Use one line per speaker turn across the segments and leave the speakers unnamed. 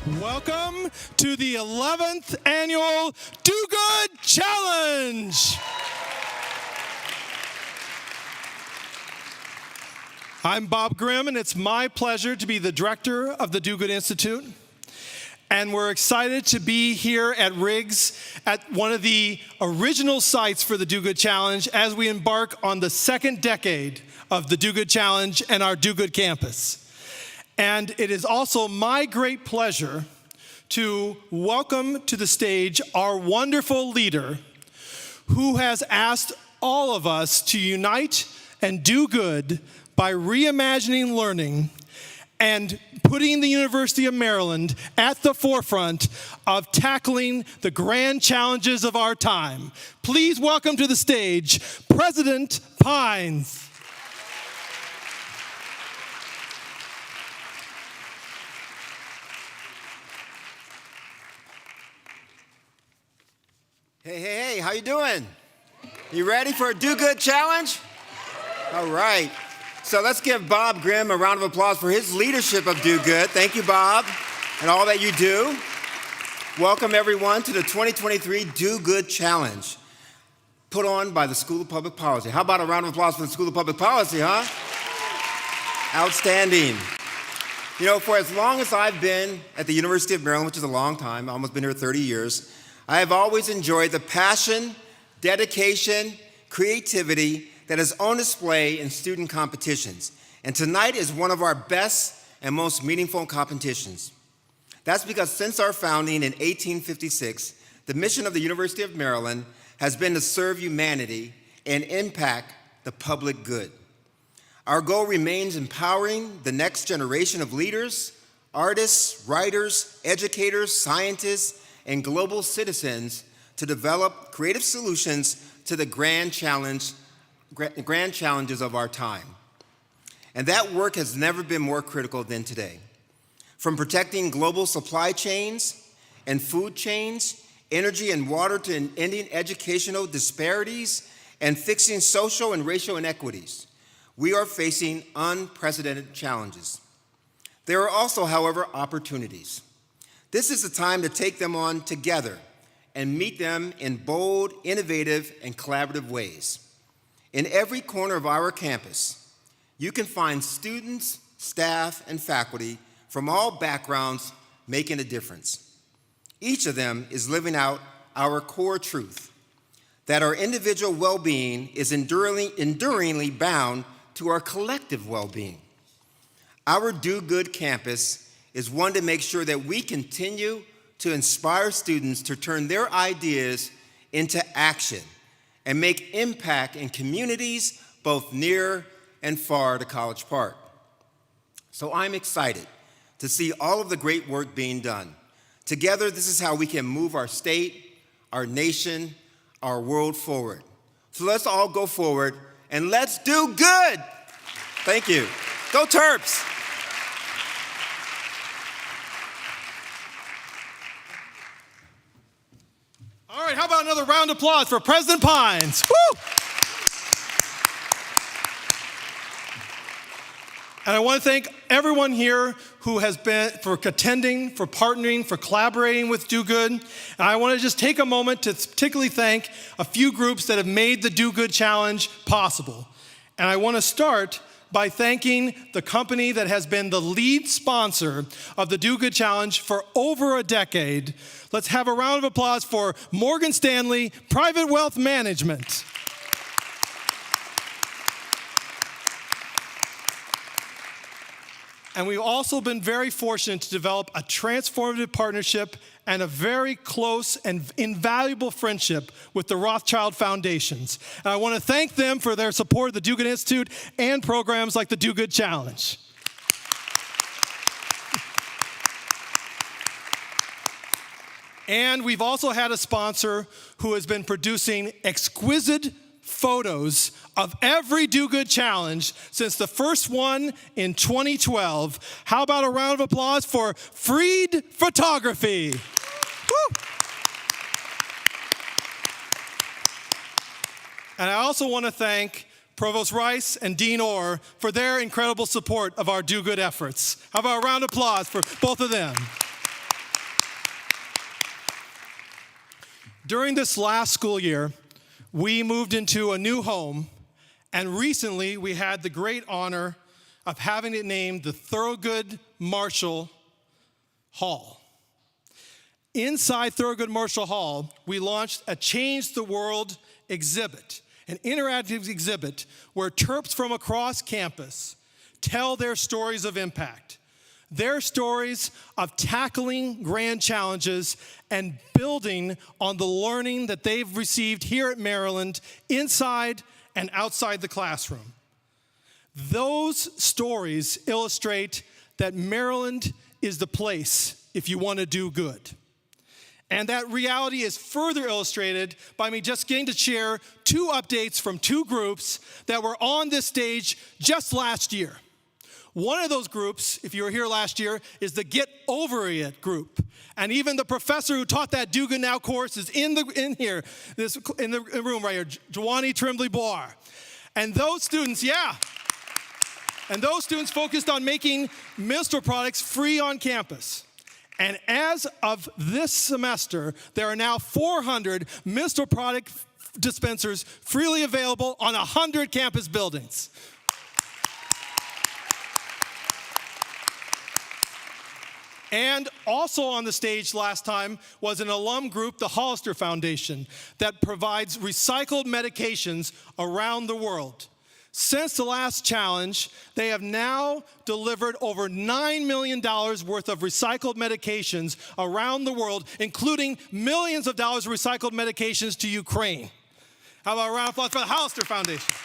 Welcome to the 11th annual Do Good Challenge. I'm Bob Grimm, and it's my pleasure to be the director of the Do Good Institute. And we're excited to be here at Riggs at one of the original sites for the Do Good Challenge as we embark on the second decade of the Do Good Challenge and our Do Good campus. And it is also my great pleasure to welcome to the stage our wonderful leader who has asked all of us to unite and do good by reimagining learning and putting the University of Maryland at the forefront of tackling the grand challenges of our time. Please welcome to the stage, President Pines.
Hey, how you doing? You ready for a Do Good Challenge? All right. So let's give Bob Grimm a round of applause for his leadership of Do Good. Thank you, Bob, and all that you do. Welcome, everyone, to the 2023 Do Good Challenge, put on by the School of Public Policy. How about a round of applause for the School of Public Policy, huh? Outstanding. You know, for as long as I've been at the University of Maryland, which is a long time, I've almost been here 30 years, I have always enjoyed the passion, dedication, creativity that is on display in student competitions. And tonight is one of our best and most meaningful competitions. That's because since our founding in 1856, the mission of the University of Maryland has been to serve humanity and impact the public good. Our goal remains empowering the next generation of leaders, artists, writers, educators, scientists, and global citizens to develop creative solutions to the grand challenges of our time. And that work has never been more critical than today. From protecting global supply chains and food chains, energy and water, to ending educational disparities and fixing social and racial inequities, we are facing unprecedented challenges. There are also, however, opportunities. This is the time to take them on together and meet them in bold, innovative, and collaborative ways. In every corner of our campus, you can find students, staff, and faculty from all backgrounds making a difference. Each of them is living out our core truth, that our individual well-being is enduringly bound to our collective well-being. Our Do Good campus is one to make sure that we continue to inspire students to turn their ideas into action and make impact in communities both near and far to College Park. So I'm excited to see all of the great work being done. Together, this is how we can move our state, our nation, our world forward. So let's all go forward and let's do good. Thank you. Go Terps.
All right, how about another round of applause for President Pines? Woo! And I want to thank everyone here who has been for attending, for partnering, for collaborating with Do Good. And I want to just take a moment to particularly thank a few groups that have made the Do Good Challenge possible. And I want to start by thanking the company that has been the lead sponsor of the Do Good Challenge for over a decade. Let's have a round of applause for Morgan Stanley Private Wealth Management. And we've also been very fortunate to develop a transformative partnership and a very close and invaluable friendship with the Rothschild Foundations. And I want to thank them for their support of the Do Good Institute and programs like the Do Good Challenge. And we've also had a sponsor who has been producing exquisite photos of every Do Good Challenge since the first one in 2012. How about a round of applause for Freed Photography? Woo! And I also want to thank Provost Rice and Dean Orr for their incredible support of our Do Good efforts. How about a round of applause for both of them? During this last school year, we moved into a new home, and recently we had the great honor of having it named the Thurgood Marshall Hall. Inside Thurgood Marshall Hall, we launched a Change the World exhibit, an interactive exhibit where Terps from across campus tell their stories of impact, their stories of tackling grand challenges and building on the learning that they've received here at Maryland inside and outside the classroom. Those stories illustrate that Maryland is the place if you want to do good. And that reality is further illustrated by me just getting to share 2 updates from 2 groups that were on this stage just last year. One of those groups, if you were here last year, is the Get Over It group. And even the professor who taught that Do Good Now course is in the room right here, Jawani Tremblay-Boir. And those students, focused on making minstrel products free on campus. And as of this semester, there are now 400 minstrel product dispensers freely available on 100 campus buildings. And also on the stage last time was an alum group, the Hollister Foundation, that provides recycled medications around the world. Since the last challenge, they have now delivered over $9 million worth of recycled medications around the world, including millions of dollars of recycled medications to Ukraine. How about a round of applause for the Hollister Foundation?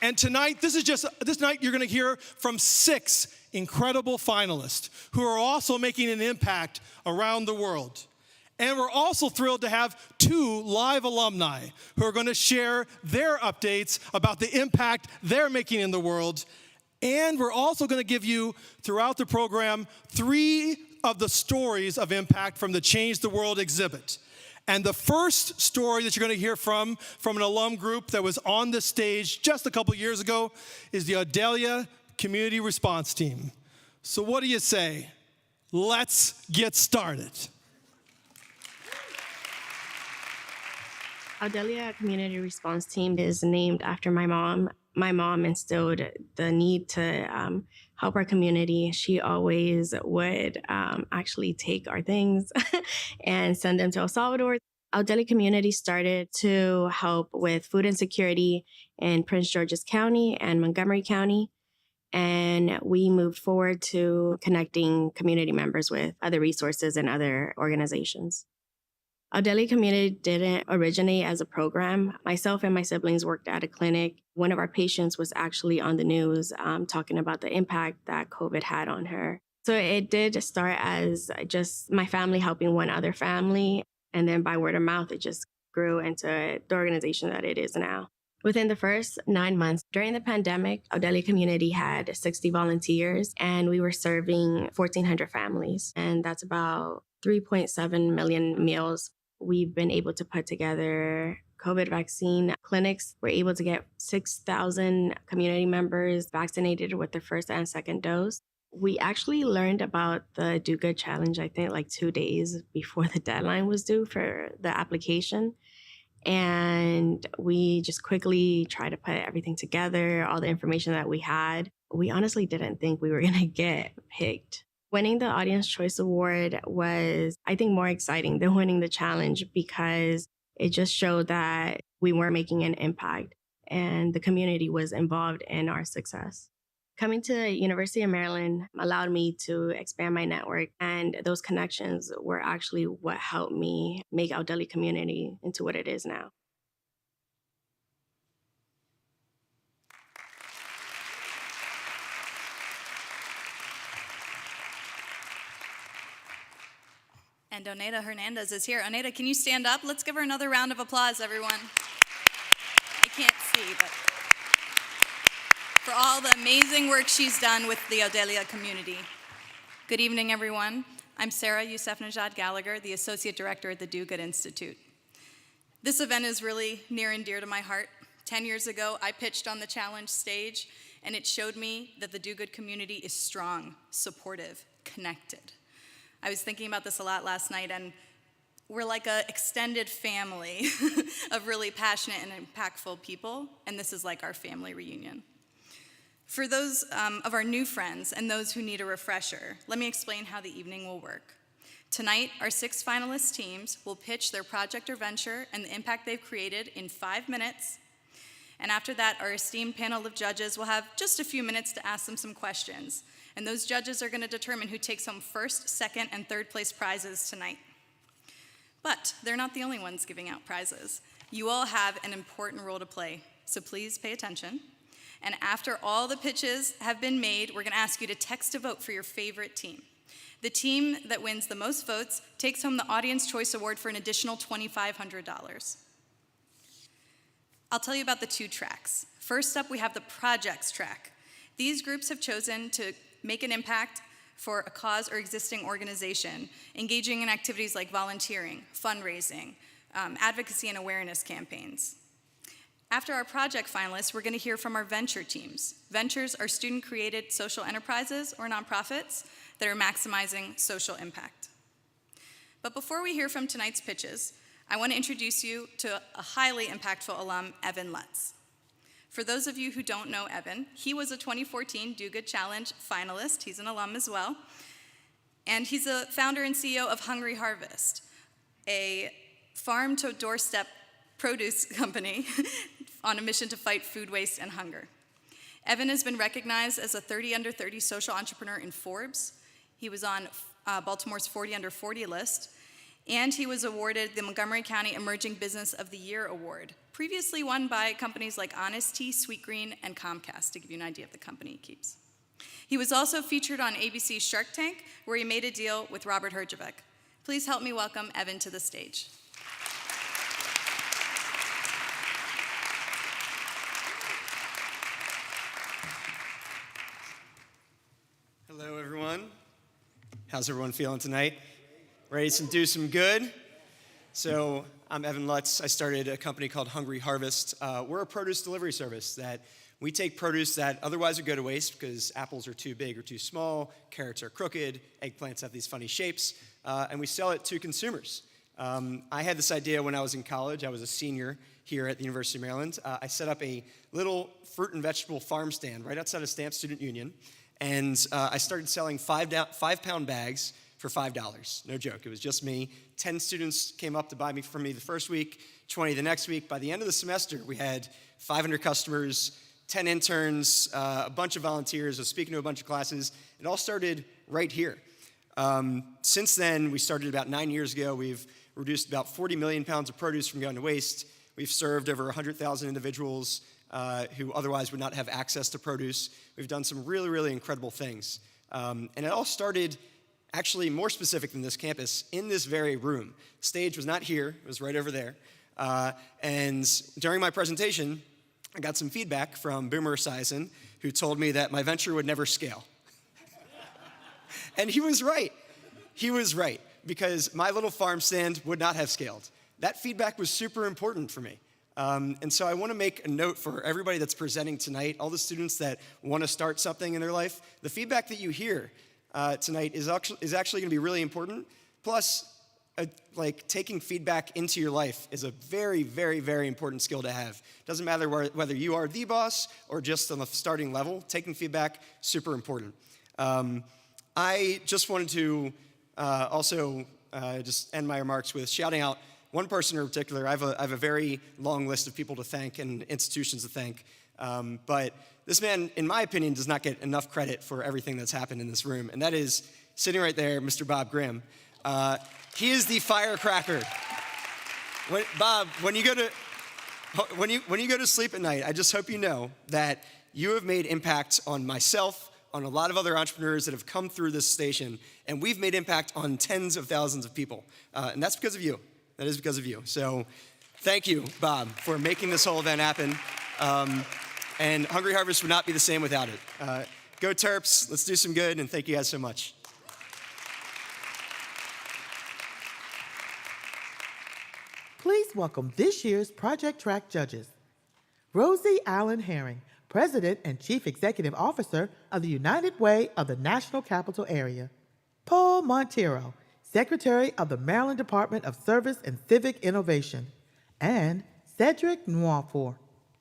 And tonight, this night you're going to hear from 6 incredible finalists who are also making an impact around the world. And we're also thrilled to have 2 live alumni who are going to share their updates about the impact they're making in the world. And we're also going to give you, throughout the program, 3 of the stories of impact from the Change the World exhibit. And the first story that you're going to hear from an alum group that was on this stage just a couple years ago is the Audelia Community Response Team. So what do you say? Let's get started.
Audelia Community Response Team is named after my mom. My mom instilled the need to help our community. She always would actually take our things and send them to El Salvador. Audelia Community started to help with food insecurity in Prince George's County and Montgomery County. And we moved forward to connecting community members with other resources and other organizations. Audelia Community didn't originate as a program. Myself and my siblings worked at a clinic. One of our patients was actually on the news talking about the impact that COVID had on her. So it did start as just my family helping one other family. And then by word of mouth, it just grew into the organization that it is now. Within the first 9 months during the pandemic, Audelia Community had 60 volunteers, and we were serving 1,400 families. And that's about 3.7 million meals. We've been able to put together COVID vaccine clinics. We're able to get 6,000 community members vaccinated with their first and second dose. We actually learned about the Do Good Challenge, I think, like 2 days before the deadline was due for the application. And we just quickly tried to put everything together, all the information that we had. We honestly didn't think we were going to get picked. Winning the Audience Choice Award was, I think, more exciting than winning the challenge because it just showed that we were making an impact and the community was involved in our success. Coming to the University of Maryland allowed me to expand my network, and those connections were actually what helped me make Audelia Community into what it is now.
And Oneida Hernandez is here. Oneida, can you stand up? Let's give her another round of applause, everyone. I can't see, but for all the amazing work she's done with the Audelia community. Good evening, everyone. I'm Sarah Youssef-Najad Gallagher, the Associate Director at the Do Good Institute. This event is really near and dear to my heart. 10 years ago, I pitched on the challenge stage, and it showed me that the Do Good community is strong, supportive, connected. I was thinking about this a lot last night, and we're like an extended family of really passionate and impactful people, and this is like our family reunion. For those of our new friends and those who need a refresher, let me explain how the evening will work. Tonight, our 6 finalist teams will pitch their project or venture and the impact they've created in 5 minutes. And after that, our esteemed panel of judges will have just a few minutes to ask them some questions. And those judges are going to determine who takes home first, second, and third place prizes tonight. But they're not the only ones giving out prizes. You all have an important role to play, so please pay attention. And after all the pitches have been made, we're going to ask you to text a vote for your favorite team. The team that wins the most votes takes home the Audience Choice Award for an additional $2,500. I'll tell you about the 2 tracks. First up, we have the projects track. These groups have chosen to make an impact for a cause or existing organization, engaging in activities like volunteering, fundraising, advocacy and awareness campaigns. After our project finalists, we're going to hear from our venture teams. Ventures are student-created social enterprises or nonprofits that are maximizing social impact. But before we hear from tonight's pitches, I want to introduce you to a highly impactful alum, Evan Lutz. For those of you who don't know Evan, he was a 2014 Do Good Challenge finalist. He's an alum as well. And he's the founder and CEO of Hungry Harvest, a farm-to-doorstep produce company on a mission to fight food waste and hunger. Evan has been recognized as a 30 under 30 social entrepreneur in Forbes. He was on Baltimore's 40 under 40 list, and he was awarded the Montgomery County Emerging Business of the Year Award, previously won by companies like Honest Tea, Sweetgreen, and Comcast, to give you an idea of the company he keeps. He was also featured on ABC's Shark Tank, where he made a deal with Robert Herjavec. Please help me welcome Evan to the stage.
Hello, everyone. How's everyone feeling tonight? Ready to do some good? So I'm Evan Lutz. I started a company called Hungry Harvest. We're a produce delivery service that we take produce that otherwise would go to waste because apples are too big or too small, carrots are crooked, eggplants have these funny shapes, and we sell it to consumers. I had this idea when I was in college. I was a senior here at the University of Maryland. I set up a little fruit and vegetable farm stand right outside of Stamp Student Union, and I started selling 5-pound bags for $5. No joke, it was just me. 10 students came up to buy from me the first week, 20 the next week. By the end of the semester, we had 500 customers, 10 interns, a bunch of volunteers. I was speaking to a bunch of classes. It all started right here. Since then, we started about 9 years ago. We've reduced about 40 million pounds of produce from going to waste. We've served over 100,000 individuals who otherwise would not have access to produce. We've done some really, really incredible things. And it all started, actually more specific than this campus, in this very room. The stage was not here, it was right over there. And during my presentation, I got some feedback from Boomer Esiason, who told me that my venture would never scale. And he was right. He was right, because my little farm stand would not have scaled. That feedback was super important for me. And so I want to make a note for everybody that's presenting tonight, all the students that want to start something in their life. The feedback that you hear tonight is actually going to be really important. Plus, taking feedback into your life is a very, very, very important skill to have. Doesn't matter whether you are the boss or just on the starting level, taking feedback, super important. I just wanted to also just end my remarks with shouting out one person in particular. I have a very long list of people to thank and institutions to thank. But this man, in my opinion, does not get enough credit for everything that's happened in this room, and that is sitting right there, Mr. Bob Grimm. He is the firecracker. Bob, when you go to sleep at night, I just hope you know that you have made impact on myself, on a lot of other entrepreneurs that have come through this station, and we've made impact on tens of thousands of people, and that's because of you. That is because of you. So thank you, Bob, for making this whole event happen. And Hungry Harvest would not be the same without it. Go Terps, let's do some good, and thank you guys so much.
Please welcome this year's Project Track judges. Rosie Allen Herring, President and Chief Executive Officer of the United Way of the National Capital Area. Paul Montero, Secretary of the Maryland Department of Service and Civic Innovation, and Cedric Nwafor,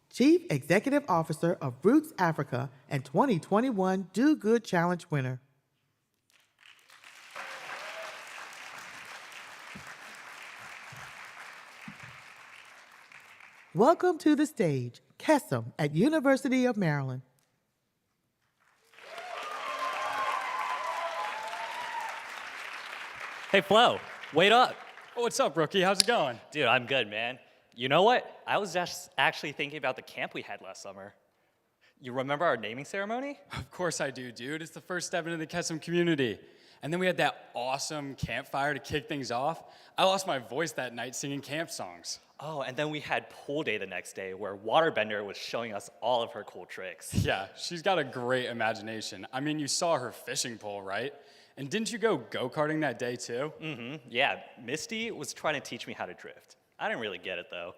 Chief Executive Officer of Roots Africa and 2021 Do Good Challenge winner. Welcome to the stage, Kesem at University of Maryland.
Hey, Flo, wait up.
Oh, what's up, rookie? How's it going?
Dude, I'm good, man. You know what? I was just actually thinking about the camp we had last summer. You remember our naming ceremony?
Of course I do, dude. It's the first step into the Kesem community. And then we had that awesome campfire to kick things off. I lost my voice that night singing camp songs.
Oh, and then we had pool day the next day where Waterbender was showing us all of her cool tricks.
Yeah, she's got a great imagination. I mean, you saw her fishing pole, right? And didn't you go go-karting that day too?
Yeah, Misty was trying to teach me how to drift. I didn't really get it though.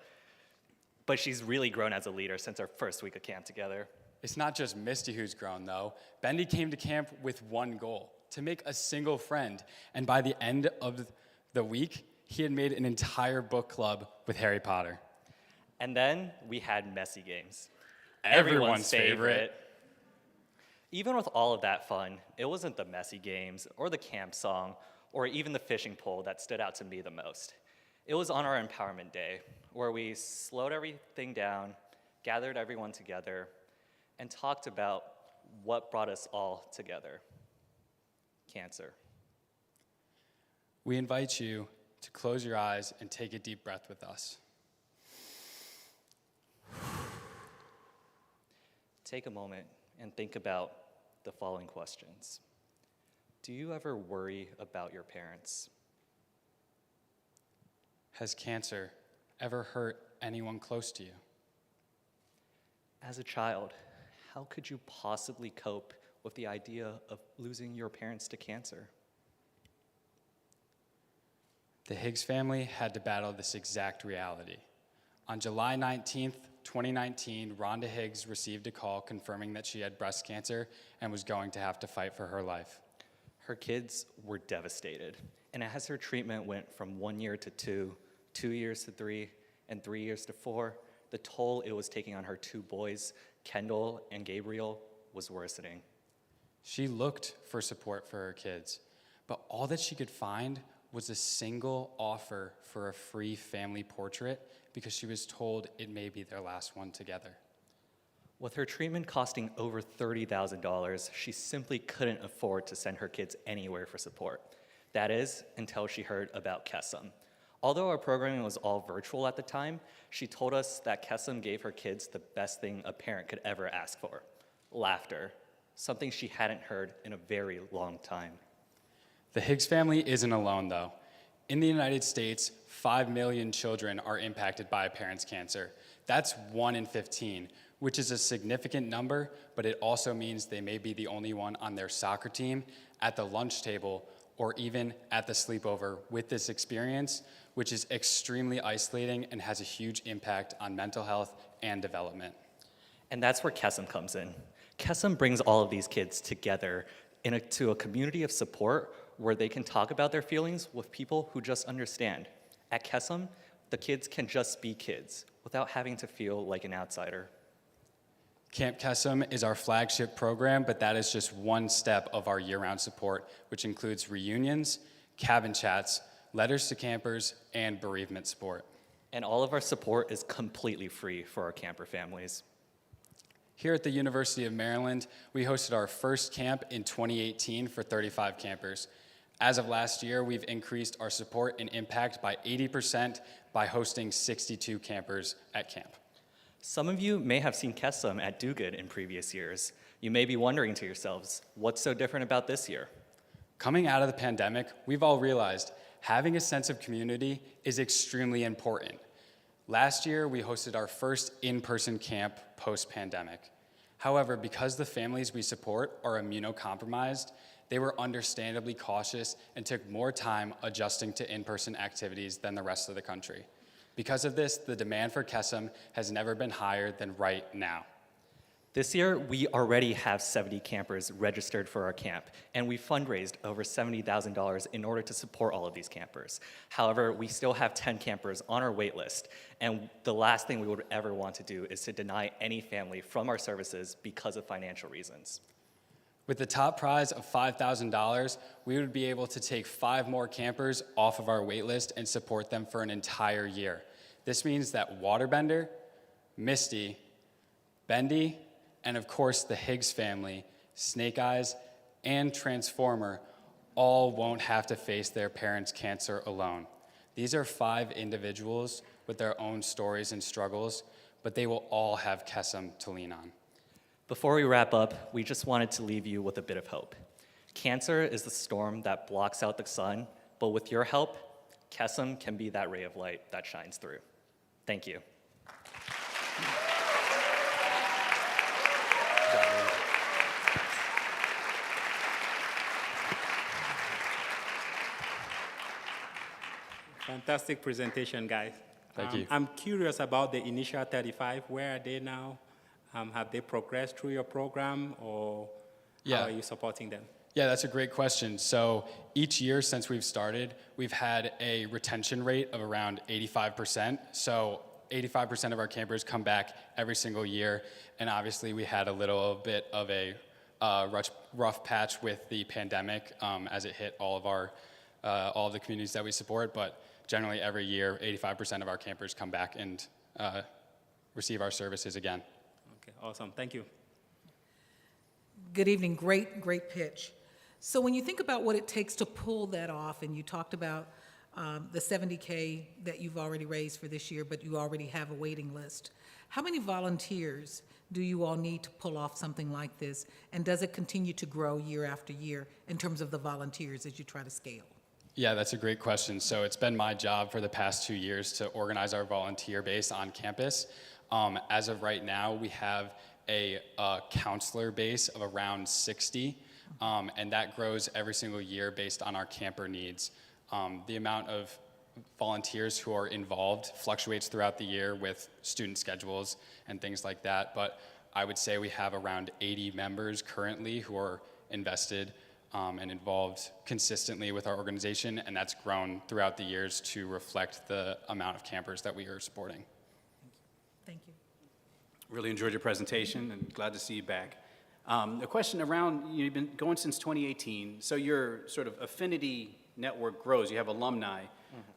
But she's really grown as a leader since our first week of camp together.
It's not just Misty who's grown though. Bendy came to camp with one goal, to make a single friend. And by the end of the week, he had made an entire book club with Harry Potter.
And then we had messy games.
Everyone's favorite.
Even with all of that fun, it wasn't the messy games or the camp song or even the fishing pole that stood out to me the most. It was on our empowerment day where we slowed everything down, gathered everyone together, and talked about what brought us all together: cancer.
We invite you to close your eyes and take a deep breath with us.
Take a moment and think about the following questions. Do you ever worry about your parents?
Has cancer ever hurt anyone close to you?
As a child, how could you possibly cope with the idea of losing your parents to cancer?
The Higgs family had to battle this exact reality. On July 19th, 2019, Rhonda Higgs received a call confirming that she had breast cancer and was going to have to fight for her life.
Her kids were devastated, and as her treatment went from 1 year to 2, 2 years to 3, and 3 years to 4, the toll it was taking on her two boys, Kendall and Gabriel, was worsening.
She looked for support for her kids, but all that she could find was a single offer for a free family portrait because she was told it may be their last one together.
With her treatment costing over $30,000, she simply couldn't afford to send her kids anywhere for support. That is, until she heard about Kesem. Although our programming was all virtual at the time, she told us that Kesem gave her kids the best thing a parent could ever ask for: laughter, something she hadn't heard in a very long time.
The Higgs family isn't alone, though. In the United States, 5 million children are impacted by a parent's cancer. That's 1 in 15, which is a significant number, but it also means they may be the only one on their soccer team, at the lunch table, or even at the sleepover with this experience, which is extremely isolating and has a huge impact on mental health and development.
And that's where Kesem comes in. Kesem brings all of these kids together to a community of support where they can talk about their feelings with people who just understand. At Kesem, the kids can just be kids without having to feel like an outsider.
Camp Kesem is our flagship program, but that is just one step of our year-round support, which includes reunions, cabin chats, letters to campers, and bereavement support.
And all of our support is completely free for our camper families.
Here at the University of Maryland, we hosted our first camp in 2018 for 35 campers. As of last year, we've increased our support and impact by 80% by hosting 62 campers at camp.
Some of you may have seen Kesem at Do Good in previous years. You may be wondering to yourselves, what's so different about this year?
Coming out of the pandemic, we've all realized having a sense of community is extremely important. Last year, we hosted our first in-person camp post-pandemic. However, because the families we support are immunocompromised, they were understandably cautious and took more time adjusting to in-person activities than the rest of the country. Because of this, the demand for Kesem has never been higher than right now.
This year, we already have 70 campers registered for our camp, and we fundraised over $70,000 in order to support all of these campers. However, we still have 10 campers on our wait list, and the last thing we would ever want to do is to deny any family from our services because of financial reasons.
With the top prize of $5,000, we would be able to take 5 more campers off of our wait list and support them for an entire year. This means that Waterbender, Misty, Bendy, and of course the Higgs family, Snake Eyes, and Transformer all won't have to face their parents' cancer alone. These are 5 individuals with their own stories and struggles, but they will all have Kesem to lean on.
Before we wrap up, we just wanted to leave you with a bit of hope. Cancer is the storm that blocks out the sun, but with your help, Kesem can be that ray of light that shines through. Thank you.
Fantastic presentation, guys.
Thank you.
I'm curious about the initial 35. Where are they now? Have they progressed through your program, or how are you supporting them?
Yeah, that's a great question. So each year since we've started, we've had a retention rate of around 85%. So 85% of our campers come back every single year. And obviously we had a little bit of a rough patch with the pandemic as it hit all of the communities that we support. But generally every year, 85% of our campers come back and receive our services again.
Okay, awesome. Thank you.
Good evening. Great pitch. So when you think about what it takes to pull that off, and you talked about the $70K that you've already raised for this year, but you already have a waiting list, how many volunteers do you all need to pull off something like this? And does it continue to grow year after year in terms of the volunteers as you try to scale?
Yeah, that's a great question. So it's been my job for the past 2 years to organize our volunteer base on campus. As of right now, we have a counselor base of around 60, and that grows every single year based on our camper needs. The amount of volunteers who are involved fluctuates throughout the year with student schedules and things like that, but I would say we have around 80 members currently who are invested and involved consistently with our organization, and that's grown throughout the years to reflect the amount of campers that we are supporting.
Thank you.
Really enjoyed your presentation and glad to see you back. A question around, you've been going since 2018, so your sort of affinity network grows, you have alumni.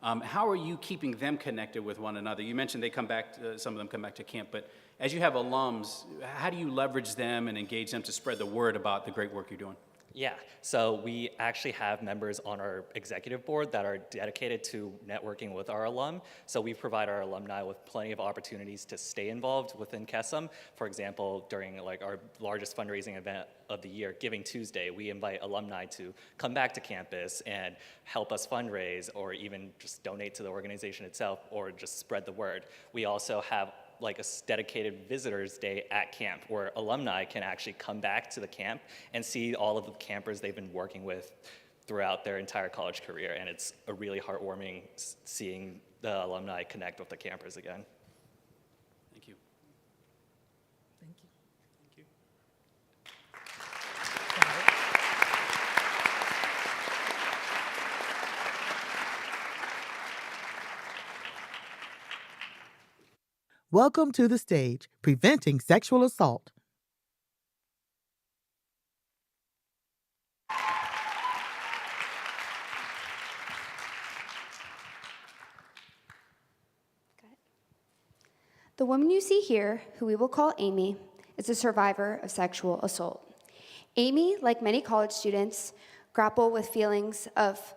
How are you keeping them connected with one another? You mentioned they come back, some of them come back to camp, but as you have alums, how do you leverage them and engage them to spread the word about the great work you're doing?
Yeah, so we actually have members on our executive board that are dedicated to networking with our alum. So we provide our alumni with plenty of opportunities to stay involved within Kesem. For example, during like our largest fundraising event of the year, Giving Tuesday, we invite alumni to come back to campus and help us fundraise, or even just donate to the organization itself, or just spread the word. We also have like a dedicated visitors day at camp where alumni can actually come back to the camp and see all of the campers they've been working with throughout their entire college career. And it's a really heartwarming seeing the alumni connect with the campers again.
Thank you.
Thank you.
Thank you.
Welcome to the stage, Preventing Sexual Assault.
The woman you see here, who we will call Amy, is a survivor of sexual assault. Amy, like many college students, grapple with feelings of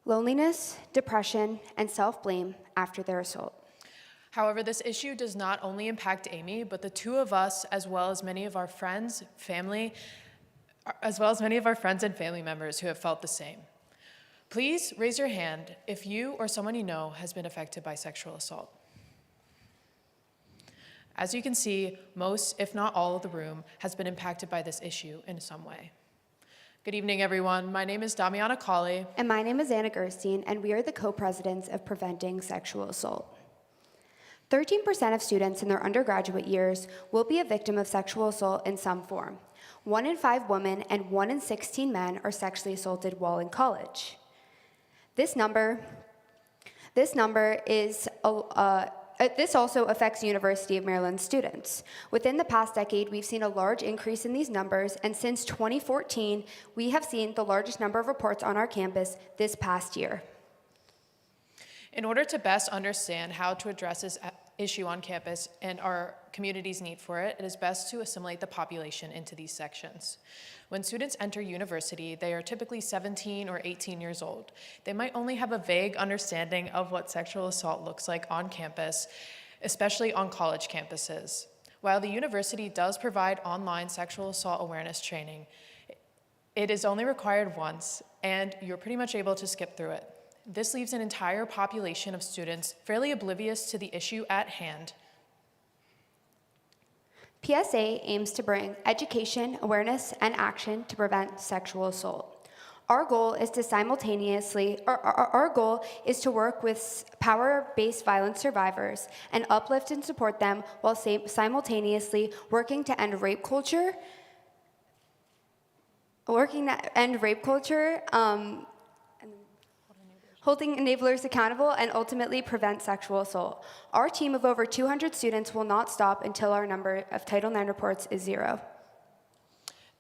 loneliness, depression, and self-blame after their assault.
However, this issue does not only impact Amy, but the two of us, as well as many of our friends, family members who have felt the same. Please raise your hand if you or someone you know has been affected by sexual assault. As you can see, most, if not all of the room has been impacted by this issue in some way. Good evening, everyone. My name is Damiana Colley.
And my name is Anna Gerstein, and we are the co-presidents of Preventing Sexual Assault. 13% of students in their undergraduate years will be a victim of sexual assault in some form. 1 in 5 women and 1 in 16 men are sexually assaulted while in college. This also affects University of Maryland students. Within the past decade, we've seen a large increase in these numbers, and since 2014, we have seen the largest number of reports on our campus this past year.
In order to best understand how to address this issue on campus and our community's need for it, it is best to assimilate the population into these sections. When students enter university, they are typically 17 or 18 years old. They might only have a vague understanding of what sexual assault looks like on campus, especially on college campuses. While the university does provide online sexual assault awareness training, it is only required once, and you're pretty much able to skip through it. This leaves an entire population of students fairly oblivious to the issue at hand.
PSA aims to bring education, awareness, and action to prevent sexual assault. Our goal is to work with power-based violence survivors and uplift and support them while simultaneously working to end rape culture, holding enablers accountable, and ultimately prevent sexual assault. Our team of over 200 students will not stop until our number of Title IX reports is 0.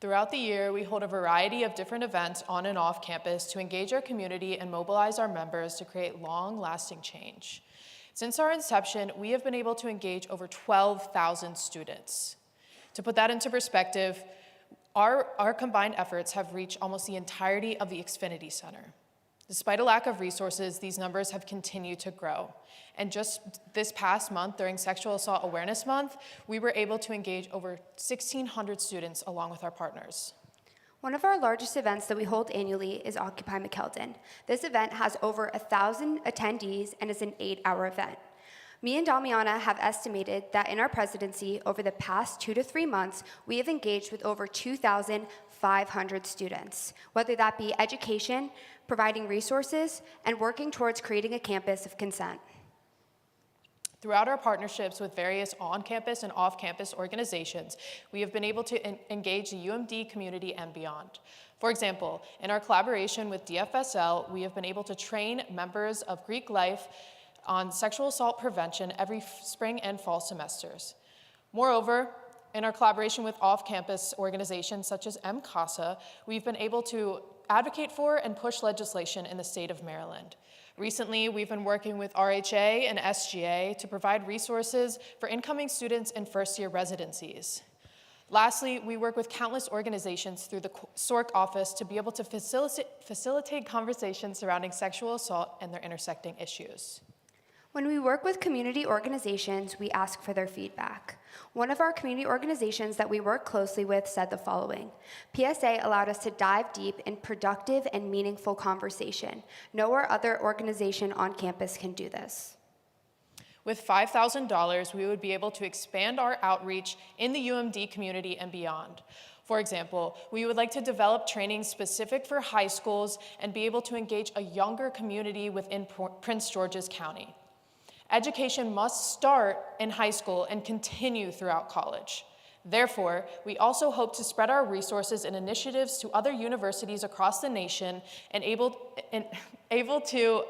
Throughout the year, we hold a variety of different events on and off campus to engage our community and mobilize our members to create long-lasting change. Since our inception, we have been able to engage over 12,000 students. To put that into perspective, our combined efforts have reached almost the entirety of the Xfinity Center. Despite a lack of resources, these numbers have continued to grow. And just this past month, during Sexual Assault Awareness Month, we were able to engage over 1,600 students along with our partners.
One of our largest events that we hold annually is Occupy McKeldin. This event has over 1,000 attendees and is an 8-hour event. Me and Damiana have estimated that in our presidency, over the past 2 to 3 months, we have engaged with over 2,500 students, whether that be education, providing resources, and working towards creating a campus of consent.
Throughout our partnerships with various on-campus and off-campus organizations, we have been able to engage the UMD community and beyond. For example, in our collaboration with DFSL, we have been able to train members of Greek Life on sexual assault prevention every spring and fall semesters. Moreover, in our collaboration with off-campus organizations such as MCASA, we've been able to advocate for and push legislation in the state of Maryland. Recently, we've been working with RHA and SGA to provide resources for incoming students in first-year residencies. Lastly, we work with countless organizations through the SORC office to be able to facilitate conversations surrounding sexual assault and their intersecting issues.
When we work with community organizations, we ask for their feedback. One of our community organizations that we work closely with said the following: PSA allowed us to dive deep in productive and meaningful conversation. No other organization on campus can do this.
With $5,000, we would be able to expand our outreach in the UMD community and beyond. For example, we would like to develop training specific for high schools and be able to engage a younger community within Prince George's County. Education must start in high school and continue throughout college. Therefore, we also hope to spread our resources and initiatives to other universities across the nation and able to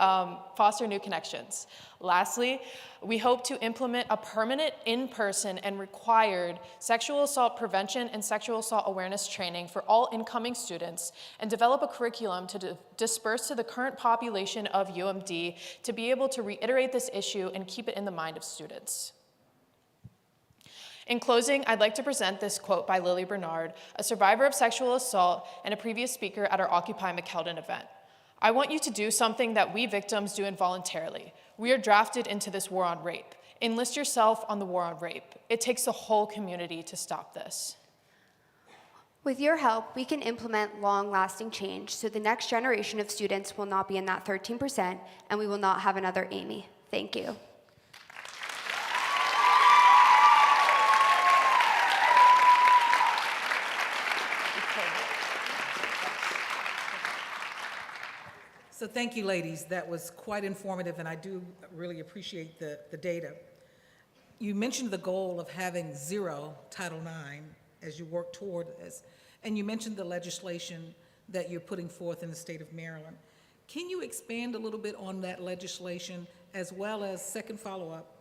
foster new connections. Lastly, we hope to implement a permanent in-person and required sexual assault prevention and sexual assault awareness training for all incoming students and develop a curriculum to disperse to the current population of UMD to be able to reiterate this issue and keep it in the mind of students. In closing, I'd like to present this quote by Lily Bernard, a survivor of sexual assault and a previous speaker at our Occupy McKeldin event. I want you to do something that we victims do involuntarily. We are drafted into this war on rape. Enlist yourself on the war on rape. It takes the whole community to stop this.
With your help, we can implement long-lasting change so the next generation of students will not be in that 13% and we will not have another Amy. Thank you.
So thank you, ladies. That was quite informative, and I do really appreciate the data. you mentioned the goal of having 0 Title IX as you work toward this, and you mentioned the legislation that you're putting forth in the state of Maryland. Can you expand a little bit on that legislation, as well as, second follow-up,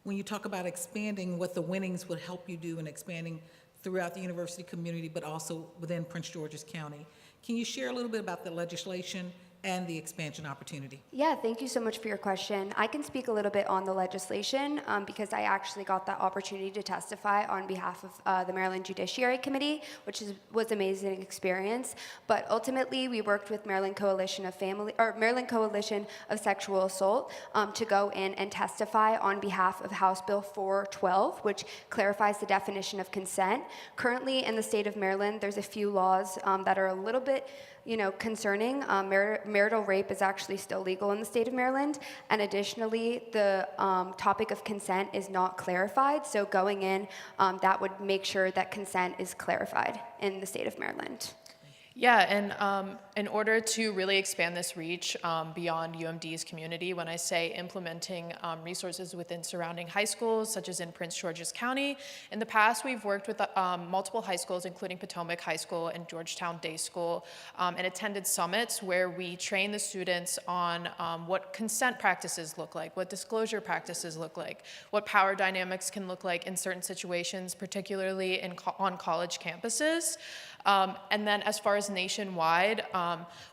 when you talk about expanding what the winnings would help you do and expanding throughout the university community, but also within Prince George's County? Can you share a little bit about the legislation and the expansion opportunity?
Yeah, thank you so much for your question. I can speak a little bit on the legislation because I actually got that opportunity to testify on behalf of the Maryland Judiciary Committee, which was an amazing experience. But ultimately, we worked with Maryland Coalition of Sexual Assault to go in and testify on behalf of House Bill 412, which clarifies the definition of consent. Currently, in the state of Maryland, there's a few laws that are a little bit concerning. Marital rape is actually still legal in the state of Maryland, and additionally, the topic of consent is not clarified, so going in, that would make sure that consent is clarified in the state of Maryland.
Yeah, and in order to really expand this reach beyond UMD's community, when I say implementing resources within surrounding high schools, such as in Prince George's County, in the past we've worked with multiple high schools, including Potomac High School and Georgetown Day School, and attended summits where we train the students on what consent practices look like, what disclosure practices look like, what power dynamics can look like in certain situations, particularly on college campuses. And then as far as nationwide,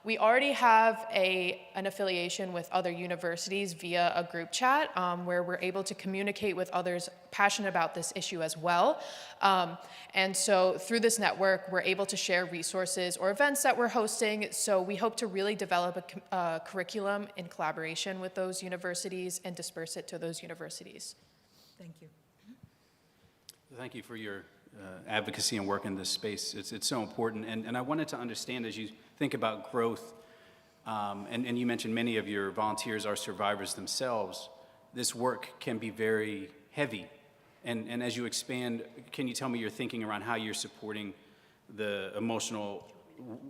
we already have an affiliation with other universities via a group chat where we're able to communicate with others passionate about this issue as well. And so through this network, we're able to share resources or events that we're hosting. So we hope to really develop a curriculum in collaboration with those universities and disperse it to those universities.
Thank you.
Thank you for your advocacy and work in this space. It's so important. And I wanted to understand, as you think about growth, and you mentioned many of your volunteers are survivors themselves, this work can be very heavy. And as you expand, can you tell me your thinking around how you're supporting the emotional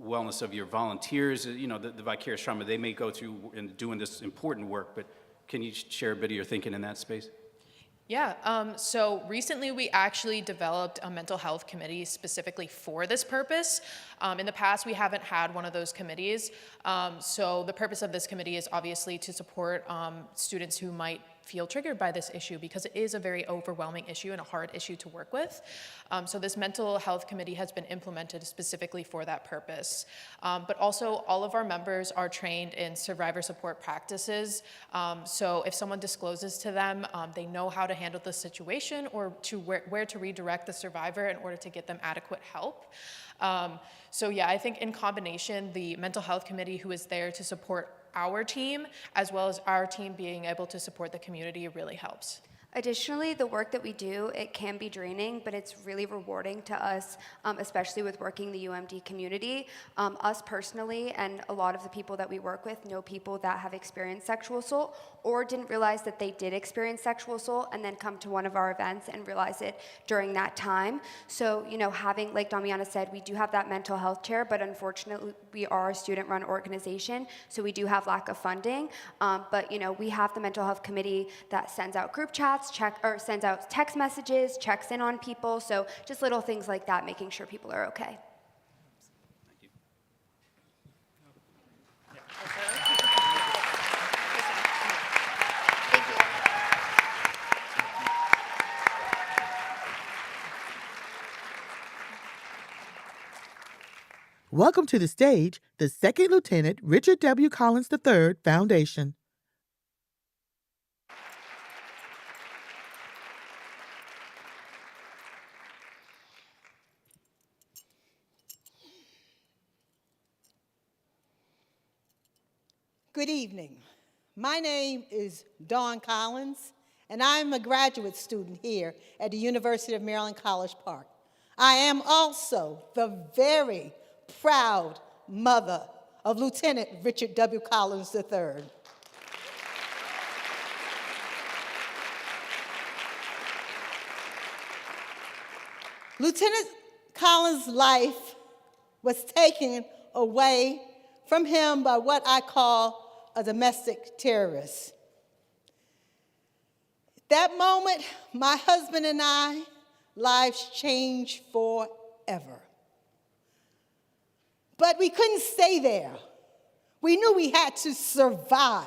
wellness of your volunteers? The vicarious trauma they may go through in doing this important work, but can you share a bit of your thinking in that space?
Yeah, so recently we actually developed a mental health committee specifically for this purpose. In the past, we haven't had one of those committees. So the purpose of this committee is obviously to support students who might feel triggered by this issue, because it is a very overwhelming issue and a hard issue to work with. So this mental health committee has been implemented specifically for that purpose. But also all of our members are trained in survivor support practices. So if someone discloses to them, they know how to handle the situation or to where to redirect the survivor in order to get them adequate help. So yeah, I think in combination, the mental health committee who is there to support our team, as well as our team being able to support the community, really helps.
Additionally, the work that we do, it can be draining, but it's really rewarding to us, especially with working the UMD community. Us personally, and a lot of the people that we work with know people that have experienced sexual assault or didn't realize that they did experience sexual assault and then come to one of our events and realize it during that time. So, having, like Damiana said, we do have that mental health chair, but unfortunately, we are a student-run organization, so we do have lack of funding. But, we have the mental health committee that sends out group chats, sends out text messages, checks in on people. So just little things like that, making sure people are okay.
Thank you.
Welcome to the stage, the Second Lieutenant Richard W. Collins III Foundation.
Good evening. My name is Dawn Collins, and I'm a graduate student here at the University of Maryland, College Park. I am also the very proud mother of Lieutenant Richard W. Collins III. Lieutenant Collins' life was taken away from him by what I call a domestic terrorist. That moment, my husband and I, lives changed forever. But we couldn't stay there. We knew we had to survive.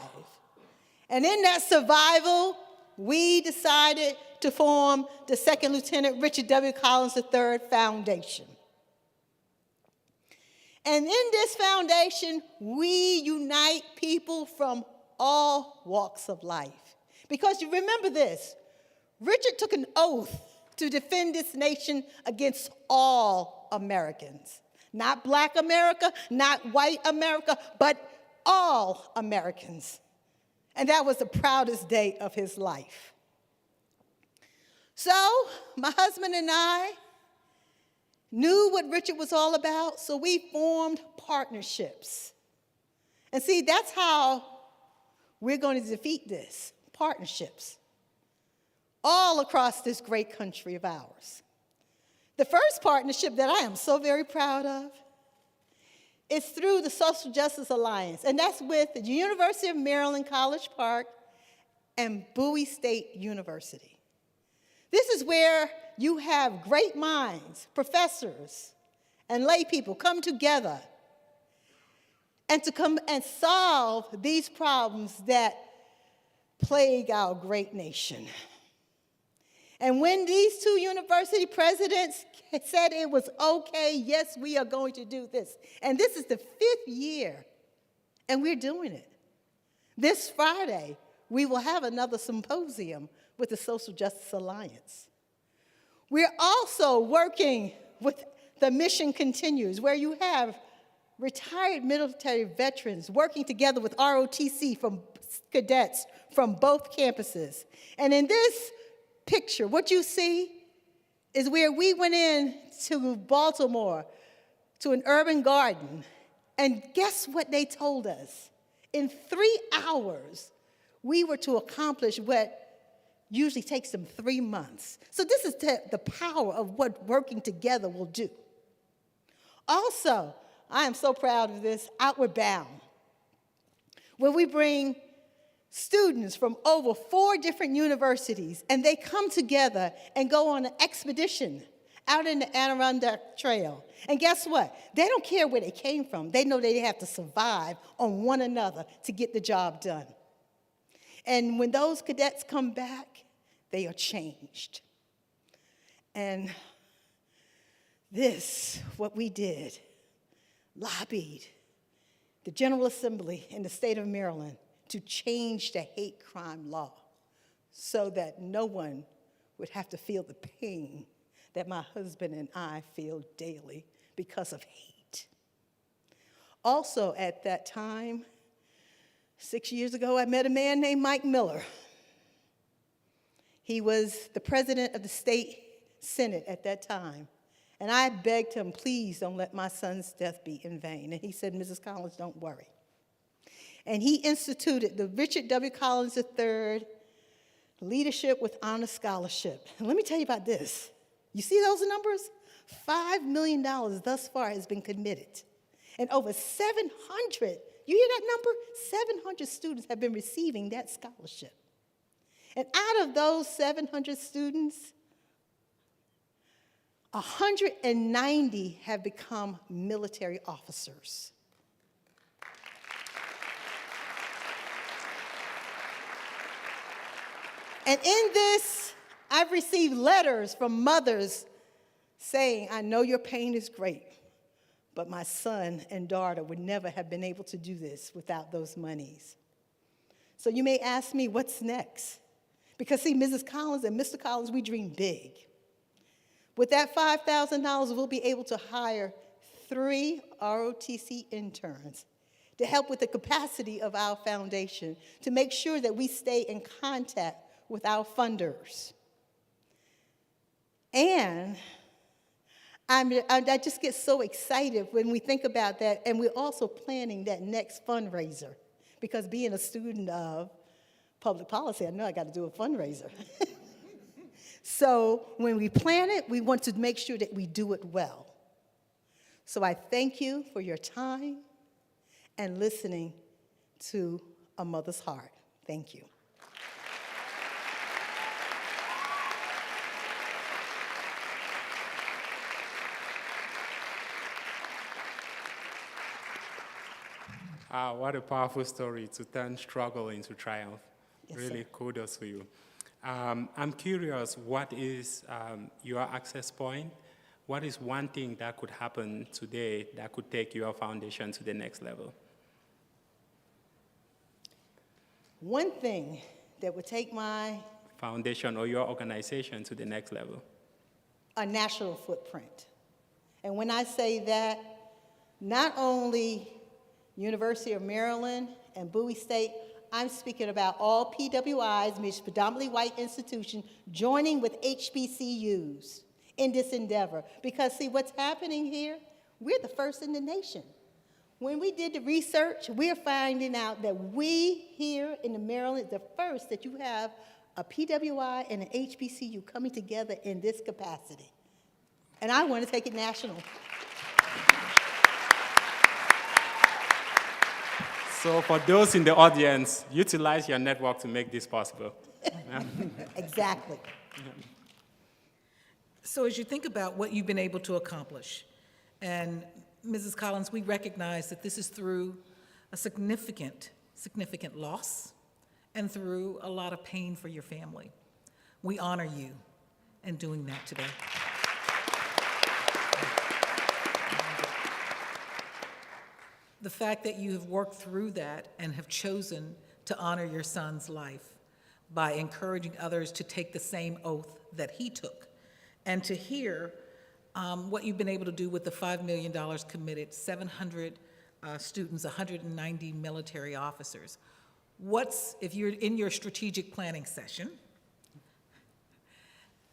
And in that survival, we decided to form the Second Lieutenant Richard W. Collins III Foundation. And in this foundation, we unite people from all walks of life. Because you remember this, Richard took an oath to defend this nation against all Americans. Not Black America, not white America, but all Americans. And that was the proudest day of his life. So my husband and I knew what Richard was all about, so we formed partnerships. And see, that's how we're going to defeat this, partnerships, all across this great country of ours. The first partnership that I am so very proud of is through the Social Justice Alliance, and that's with the University of Maryland, College Park, and Bowie State University. This is where you have great minds, professors, and lay people come together and to come and solve these problems that plague our great nation. And when these two university presidents said it was okay, yes, we are going to do this. And this is the 5th year, and we're doing it. This Friday, we will have another symposium with the Social Justice Alliance. We're also working with the Mission Continues, where you have retired military veterans working together with ROTC from cadets from both campuses. And in this picture, what you see is where we went in to Baltimore to an urban garden, and guess what they told us? In 3 hours, we were to accomplish what usually takes them 3 months. So this is the power of what working together will do. Also, I am so proud of this, Outward Bound, where we bring students from over 4 different universities, and they come together and go on an expedition out in the Adirondack Trail. And guess what? They don't care where they came from. They know they have to survive on one another to get the job done. And when those cadets come back, they are changed. And this, what we did, lobbied the General Assembly in the state of Maryland to change the hate crime law so that no one would have to feel the pain that my husband and I feel daily because of hate. Also at that time, 6 years ago, I met a man named Mike Miller. He was the president of the state senate at that time. And I begged him, please don't let my son's death be in vain. And he said, Mrs. Collins, don't worry. And he instituted the Richard W. Collins III Leadership with Honor Scholarship. And let me tell you about this. You see those numbers? $5 million thus far has been committed. And over 700, you hear that number? 700 students have been receiving that scholarship. And out of those 700 students, 190 have become military officers. And in this, I've received letters from mothers saying, I know your pain is great, but my son and daughter would never have been able to do this without those monies. So you may ask me, what's next? Because see, Mrs. Collins and Mr. Collins, we dream big. With that $5,000, we'll be able to hire 3 ROTC interns to help with the capacity of our foundation, to make sure that we stay in contact with our funders. And I just get so excited when we think about that, and we're also planning that next fundraiser, because being a student of public policy, I know I got to do a fundraiser. So when we plan it, we want to make sure that we do it well. So I thank you for your time and listening to A Mother's Heart. Thank you.
What a powerful story to turn struggle into triumph.
Yes,
Really,
sir.
kudos to you. I'm curious, what is your access point? What is one thing that could happen today that could take your foundation to the next level?
One thing that would take my
Foundation or your organization to the next level?
a national footprint. And when I say that, not only University of Maryland and Bowie State, I'm speaking about all PWIs, which is predominantly white institutions, joining with HBCUs in this endeavor. Because see, what's happening here, we're the first in the nation. When we did the research, we're finding out that we here in the Maryland, the first that you have a PWI and an HBCU coming together in this capacity. And I want to take it national.
So for those in the audience, utilize your network to make this possible.
Exactly.
So as you think about what you've been able to accomplish, and Mrs. Collins, we recognize that this is through a significant loss and through a lot of pain for your family. We honor you in doing that today. The fact that you have worked through that and have chosen to honor your son's life by encouraging others to take the same oath that he took, and to hear what you've been able to do with the $5 million committed, 700 students, 190 military officers. If you're in your strategic planning session,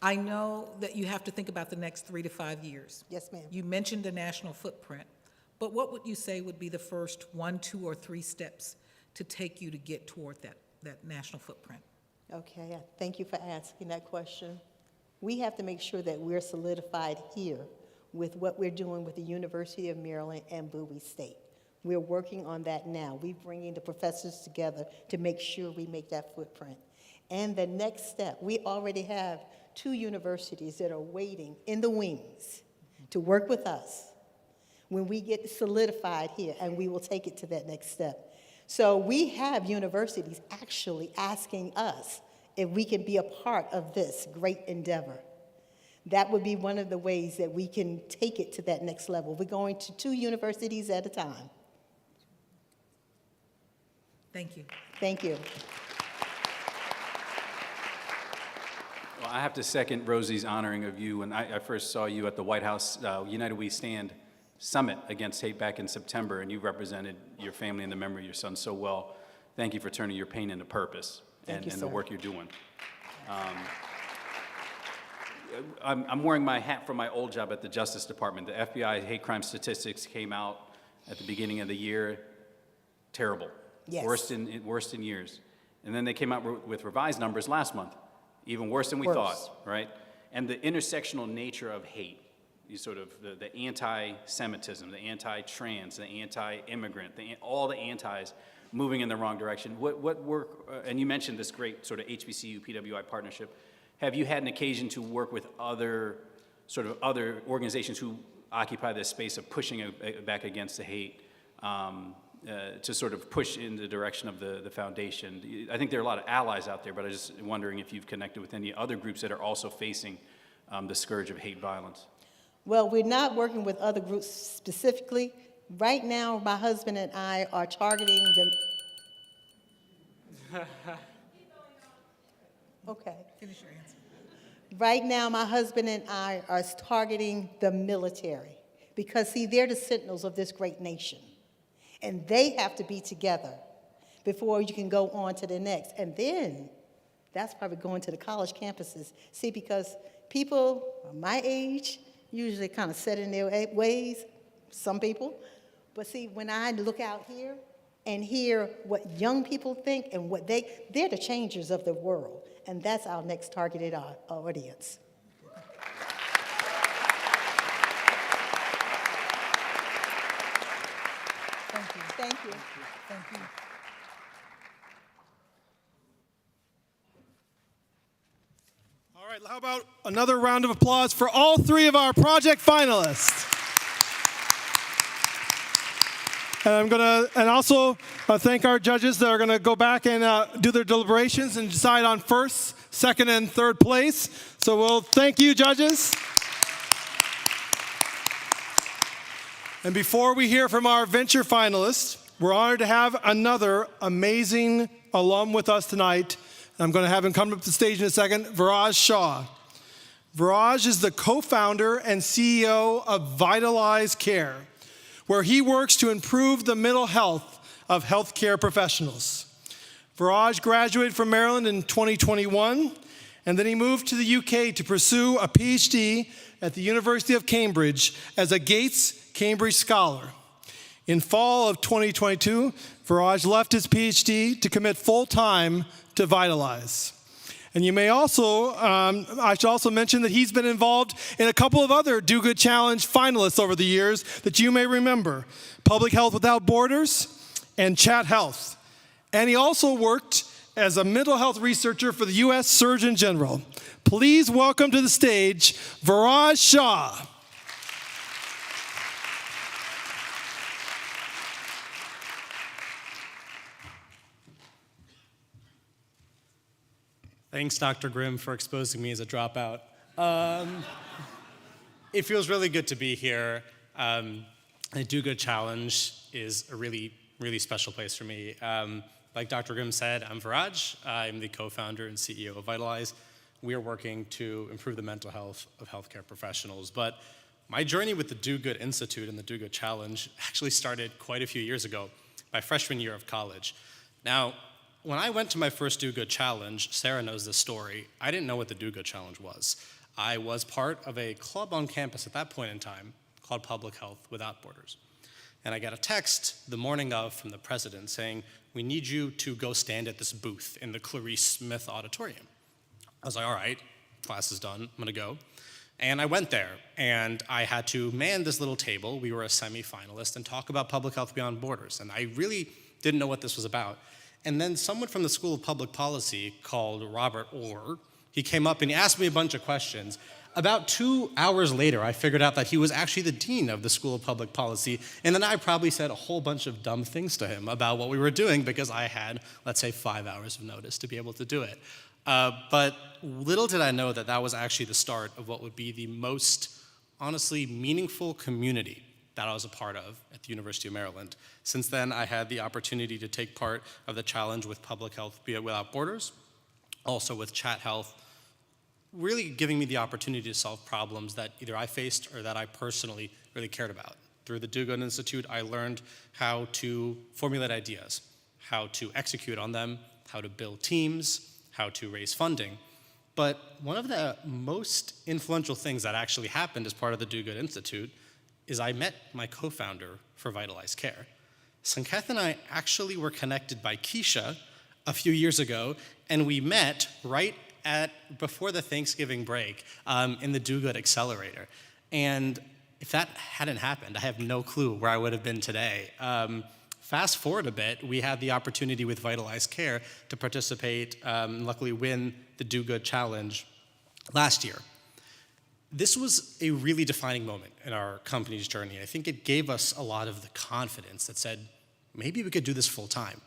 I know that you have to think about the next 3 to 5 years.
Yes, ma'am.
You mentioned a national footprint, but what would you say would be the first 1, 2, or 3 steps to take you to get toward that national footprint?
Okay, thank you for asking that question. We have to make sure that we're solidified here with what we're doing with the University of Maryland and Bowie State. We're working on that now. We're bringing the professors together to make sure we make that footprint. And the next step, we already have 2 universities that are waiting in the wings to work with us when we get solidified here, and we will take it to that next step. So we have universities actually asking us if we can be a part of this great endeavor. That would be one of the ways that we can take it to that next level. We're going to 2 universities at a time.
Thank you.
Thank you.
Well, I have to second Rosie's honoring of you. When I first saw you at the White House United We Stand Summit against hate back in September, and you represented your family and the memory of your son so well. Thank you for turning your pain into purpose and the work you're doing. I'm wearing my hat from my old job at the Justice Department. The FBI hate crime statistics came out at the beginning of the year. Terrible.
Yes.
Worst in years. And then they came out with revised numbers last month. Even worse than we
Worse.
thought, right? And the intersectional nature of hate, you sort of the anti-Semitism, the anti-trans, the anti-immigrant, all the antis moving in the wrong direction. What work, and you mentioned this great sort of HBCU PWI partnership. Have you had an occasion to work with other organizations who occupy this space of pushing back against the hate, to sort of push in the direction of the foundation? I think there are a lot of allies out there, but I'm just wondering if you've connected with any other groups that are also facing the scourge of hate violence.
Well, we're not working with other groups specifically. Right now, my husband and I are targeting the... Okay.
Finish your answer.
Right now, my husband and I are targeting the military because, see, they're the sentinels of this great nation. And they have to be together before you can go on to the next. And then that's probably going to the college campuses. See, because people my age usually kind of set in their ways, some people. But see, when I look out here and hear what young people think and what they're the changers of the world. And that's our next targeted audience.
Thank you.
Thank you.
Thank you.
All right, how about another round of applause for all 3 of our project finalists? And I'm gonna, and also thank our judges that are gonna go back and do their deliberations and decide on first, second, and third place. So we'll thank you, judges. And before we hear from our venture finalists, we're honored to have another amazing alum with us tonight. I'm gonna have him come up to the stage in a second, Viraj Shah. Viraj is the co-founder and CEO of Vitalize Care, where he works to improve the mental health of healthcare professionals. Viraj graduated from Maryland in 2021, and then he moved to the UK to pursue a PhD at the University of Cambridge as a Gates Cambridge Scholar. In fall of 2022, Viraj left his PhD to commit full-time to Vitalize. And you may also, I should also mention that he's been involved in a couple of other Do Good Challenge finalists over the years that you may remember, Public Health Without Borders and Chat Health. And he also worked as a mental health researcher for the US Surgeon General. Please welcome to the stage, Viraj Shah.
Thanks, Dr. Grimm, for exposing me as a dropout. It feels really good to be here. The Do Good Challenge is a really, really special place for me. Like Dr. Grimm said, I'm Viraj. I'm the co-founder and CEO of Vitalize. We are working to improve the mental health of healthcare professionals. But my journey with the Do Good Institute and the Do Good Challenge actually started quite a few years ago, my freshman year of college. Now, when I went to my first Do Good Challenge, Sarah knows this story, I didn't know what the Do Good Challenge was. I was part of a club on campus at that point in time called Public Health Without Borders. And I got a text the morning of from the president saying, we need you to go stand at this booth in the Clarice Smith Auditorium. I was like, all right, class is done, I'm gonna go. And I went there, and I had to man this little table. We were a semi-finalist and talk about Public Health Beyond Borders. And I really didn't know what this was about. And then someone from the School of Public Policy called Robert Orr, he came up and he asked me a bunch of questions. About 2 hours later, I figured out that he was actually the dean of the School of Public Policy, and then I probably said a whole bunch of dumb things to him about what we were doing because I had, let's say, 5 hours of notice to be able to do it. But little did I know that that was actually the start of what would be the most, honestly, meaningful community that I was a part of at the University of Maryland. Since then, I had the opportunity to take part of the challenge with Public Health Without Borders, also with Chat Health, really giving me the opportunity to solve problems that either I faced or that I personally really cared about. Through the Do Good Institute, I learned how to formulate ideas, how to execute on them, how to build teams, how to raise funding. But one of the most influential things that actually happened as part of the Do Good Institute is I met my co-founder for Vitalize Care. Sanket and I actually were connected by Keisha a few years ago, and we met right before the Thanksgiving break in the Do Good Accelerator. And if that hadn't happened, I have no clue where I would have been today. Fast forward a bit, we had the opportunity with Vitalize Care to participate, luckily win the Do Good Challenge last year. This was a really defining moment in our company's journey. I think it gave us a lot of the confidence that said, maybe we could do this full time.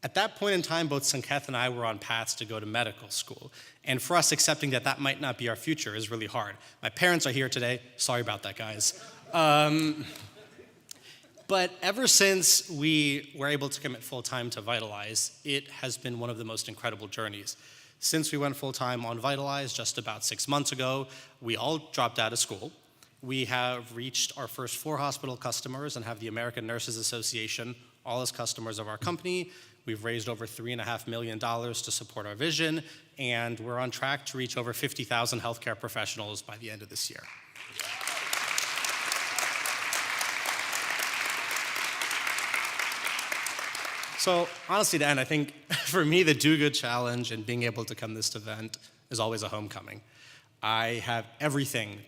At that point in time, both Sanket and I were on paths to go to medical school. And for us, accepting that that might not be our future is really hard. My parents are here today. Sorry about that, guys. But ever since we were able to commit full time to Vitalize, it has been one of the most incredible journeys. Since we went full-time on Vitalize just about 6 months ago, we all dropped out of school. We have reached our first 4 hospital customers and have the American Nurses Association all as customers of our company. We've raised over $3.5 million to support our vision, and we're on track to reach over 50,000 healthcare professionals by the end of this year. So honestly, Dan, I think for me, the Do Good Challenge and being able to come to this event is always a homecoming. I have everything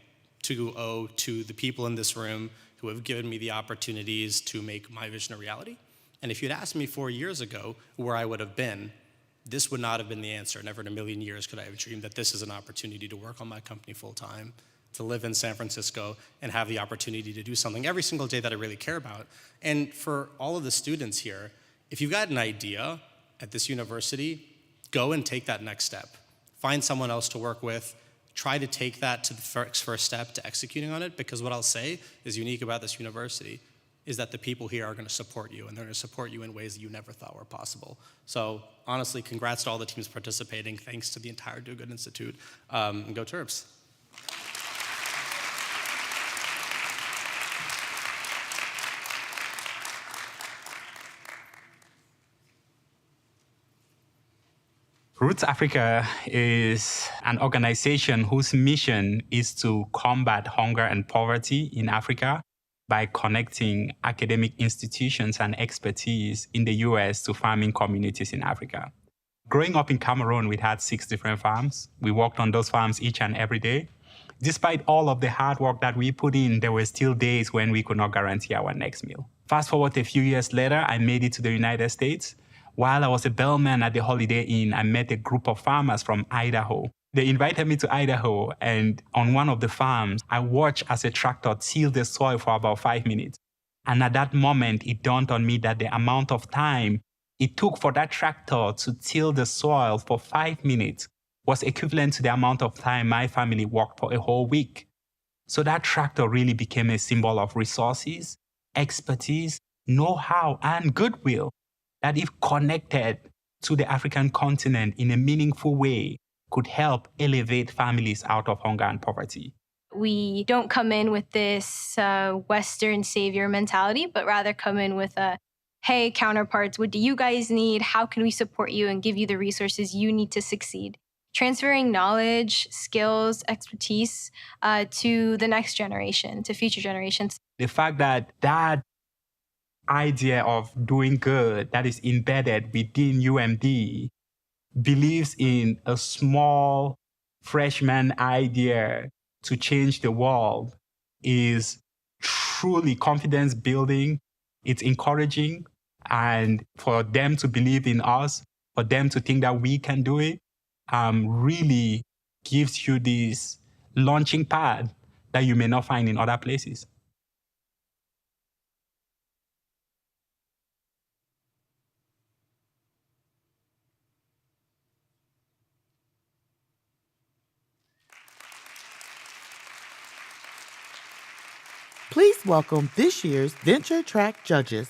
to owe to the people in this room who have given me the opportunities to make my vision a reality. And if you'd asked me 4 years ago where I would have been, this would not have been the answer. Never in a million years could I have dreamed that this is an opportunity to work on my company full time, to live in San Francisco and have the opportunity to do something every single day that I really care about. And for all of the students here, if you've got an idea at this university, go and take that next step. Find someone else to work with. Try to take that to the first step to executing on it, because what I'll say is unique about this university is that the people here are going to support you, and they're going to support you in ways that you never thought were possible. So honestly, congrats to all the teams participating. Thanks to the entire Do Good Institute. And go Terps.
Roots Africa is an organization whose mission is to combat hunger and poverty in Africa by connecting academic institutions and expertise in the US to farming communities in Africa. Growing up in Cameroon, we had 6 different farms. We worked on those farms each and every day. Despite all of the hard work that we put in, there were still days when we could not guarantee our next meal. Fast forward a few years later, I made it to the United States. While I was a bellman at the Holiday Inn, I met a group of farmers from Idaho. They invited me to Idaho, and on one of the farms, I watched as a tractor tilled the soil for about 5 minutes. And at that moment, it dawned on me that the amount of time it took for that tractor to till the soil for 5 minutes was equivalent to the amount of time my family worked for a whole week. So that tractor really became a symbol of resources, expertise, know-how, and goodwill that, if connected to the African continent in a meaningful way, could help elevate families out of hunger and poverty.
We don't come in with this Western savior mentality, but rather come in with a, hey, counterparts, what do you guys need? How can we support you and give you the resources you need to succeed? Transferring knowledge, skills, expertise to the next generation, to future generations.
The fact that that idea of doing good that is embedded within UMD believes in a small freshman idea to change the world is truly confidence building. It's encouraging. And for them to believe in us, for them to think that we can do it, really gives you this launching pad that you may not find in other places.
Please welcome this year's Venture Track judges,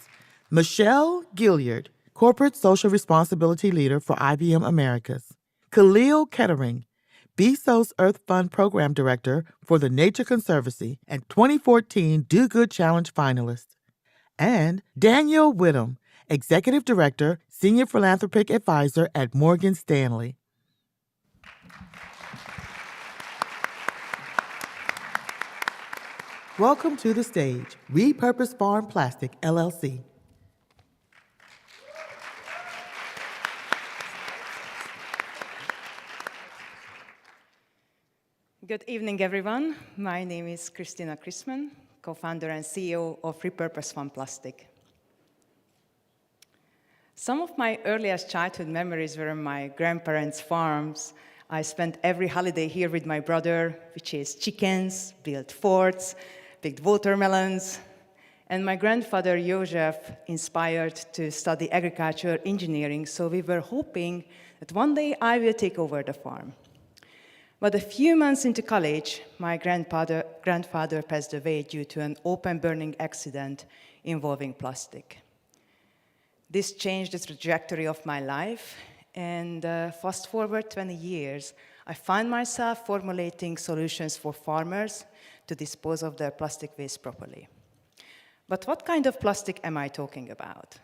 Michelle Gilliard, Corporate Social Responsibility Leader for IBM Americas, Khalil Kettering, BSO's Earth Fund Program Director for the Nature Conservancy and 2014 Do Good Challenge finalist, and Daniel Whittam, Executive Director, Senior Philanthropic Advisor at Morgan Stanley. Welcome to the stage, Repurpose Farm Plastic, LLC.
Good evening, everyone. My name is Christina Chrisman, co-founder and CEO of Repurpose Farm Plastic. Some of my earliest childhood memories were on my grandparents' farms. I spent every holiday here with my brother. We chased chickens, built forts, picked watermelons, and my grandfather, Joseph, inspired to study agriculture engineering, so we were hoping that one day I will take over the farm. But a few months into college, my grandfather passed away due to an open burning accident involving plastic. This changed the trajectory of my life, and fast forward 20 years, I find myself formulating solutions for farmers to dispose of their plastic waste properly. But what kind of plastic am I talking about?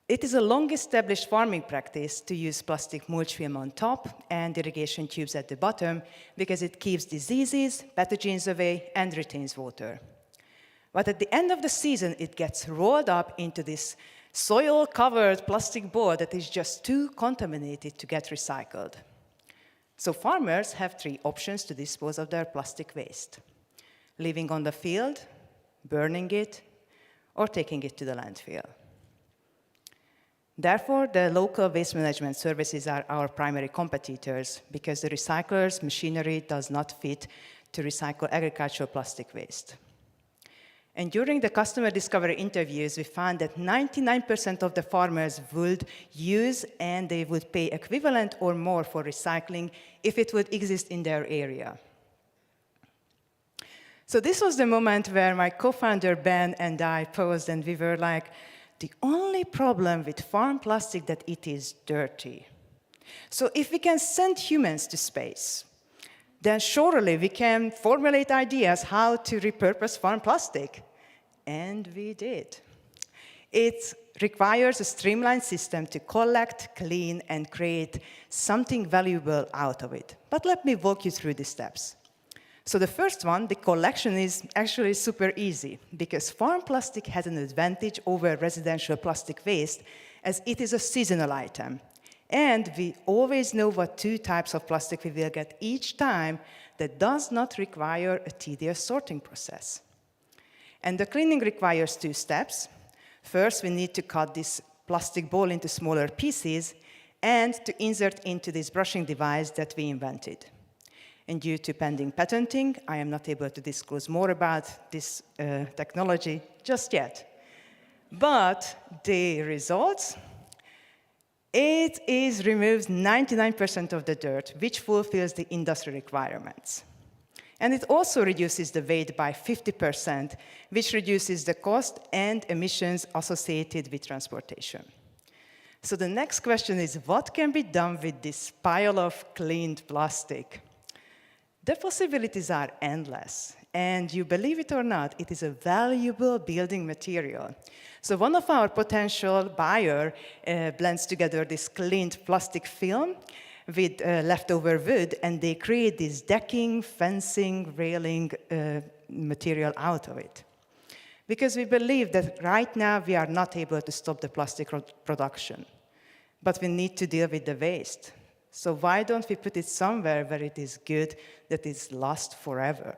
It is a long-established farming practice to use plastic mulch film on top and irrigation tubes at the bottom because it keeps diseases, pathogens away, and retains water. But at the end of the season, it gets rolled up into this soil-covered plastic board that is just too contaminated to get recycled. So farmers have 3 options to dispose of their plastic waste: leaving on the field, burning it, or taking it to the landfill. Therefore, the local waste management services are our primary competitors because the recyclers' machinery does not fit to recycle agricultural plastic waste. And during the customer discovery interviews, we found that 99% of the farmers would use and they would pay equivalent or more for recycling if it would exist in their area. So this was the moment where my co-founder Ben and I paused and we were like, the only problem with farm plastic that it is dirty. So if we can send humans to space, then surely we can formulate ideas how to repurpose farm plastic. And we did. It requires a streamlined system to collect, clean, and create something valuable out of it. But let me walk you through the steps. So the first one, the collection, is actually super easy because farm plastic has an advantage over residential plastic waste as it is a seasonal item. And we always know what 2 types of plastic we will get each time that does not require a tedious sorting process. And the cleaning requires 2 steps. First, we need to cut this plastic ball into smaller pieces and to insert into this brushing device that we invented. And due to pending patenting, I am not able to disclose more about this technology just yet. But the results, it removes 99% of the dirt, which fulfills the industry requirements. And it also reduces the weight by 50%, which reduces the cost and emissions associated with transportation. So the next question is, what can be done with this pile of cleaned plastic? The possibilities are endless. And you believe it or not, it is a valuable building material. So one of our potential buyers blends together this cleaned plastic film with leftover wood, and they create this decking, fencing, railing material out of it. Because we believe that right now we are not able to stop the plastic production, but we need to deal with the waste. So why don't we put it somewhere where it is good, that is lasts forever?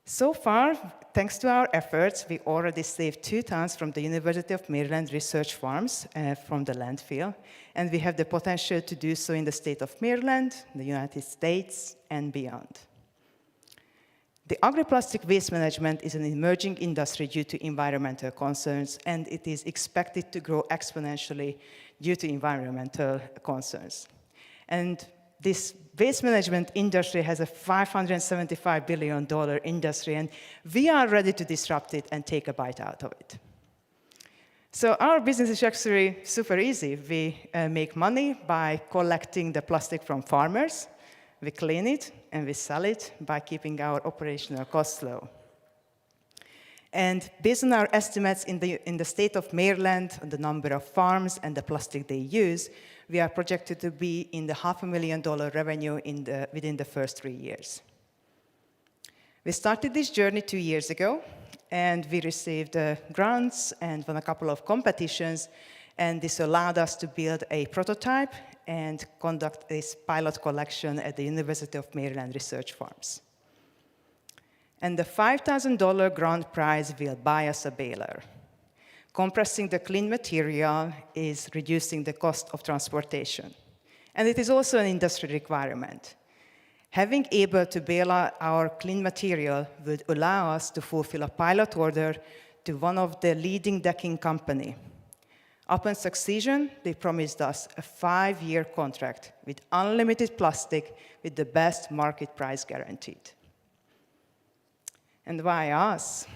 So far, thanks to our efforts, we already saved 2 tons from the University of Maryland research farms from the landfill, and we have the potential to do so in the state of Maryland, the United States, and beyond. The agri-plastic waste management is an emerging industry due to environmental concerns, and it is expected to grow exponentially due to environmental concerns. And this waste management industry has a $575 billion industry, and we are ready to disrupt it and take a bite out of it. So our business is actually super easy. We make money by collecting the plastic from farmers, we clean it, and we sell it by keeping our operational costs low. And based on our estimates in the state of Maryland, the number of farms and the plastic they use, we are projected to be in the $500,000 revenue within the first 3 years. We started this journey 2 years ago, and we received grants and won a couple of competitions, and this allowed us to build a prototype and conduct this pilot collection at the University of Maryland research farms. And the $5,000 grant prize will buy us a baler. Compressing the clean material is reducing the cost of transportation. And it is also an industry requirement. Having able to bale our clean material would allow us to fulfill a pilot order to one of the leading decking company. Upon succession, they promised us a 5-year contract with unlimited plastic with the best market price guaranteed. And why us?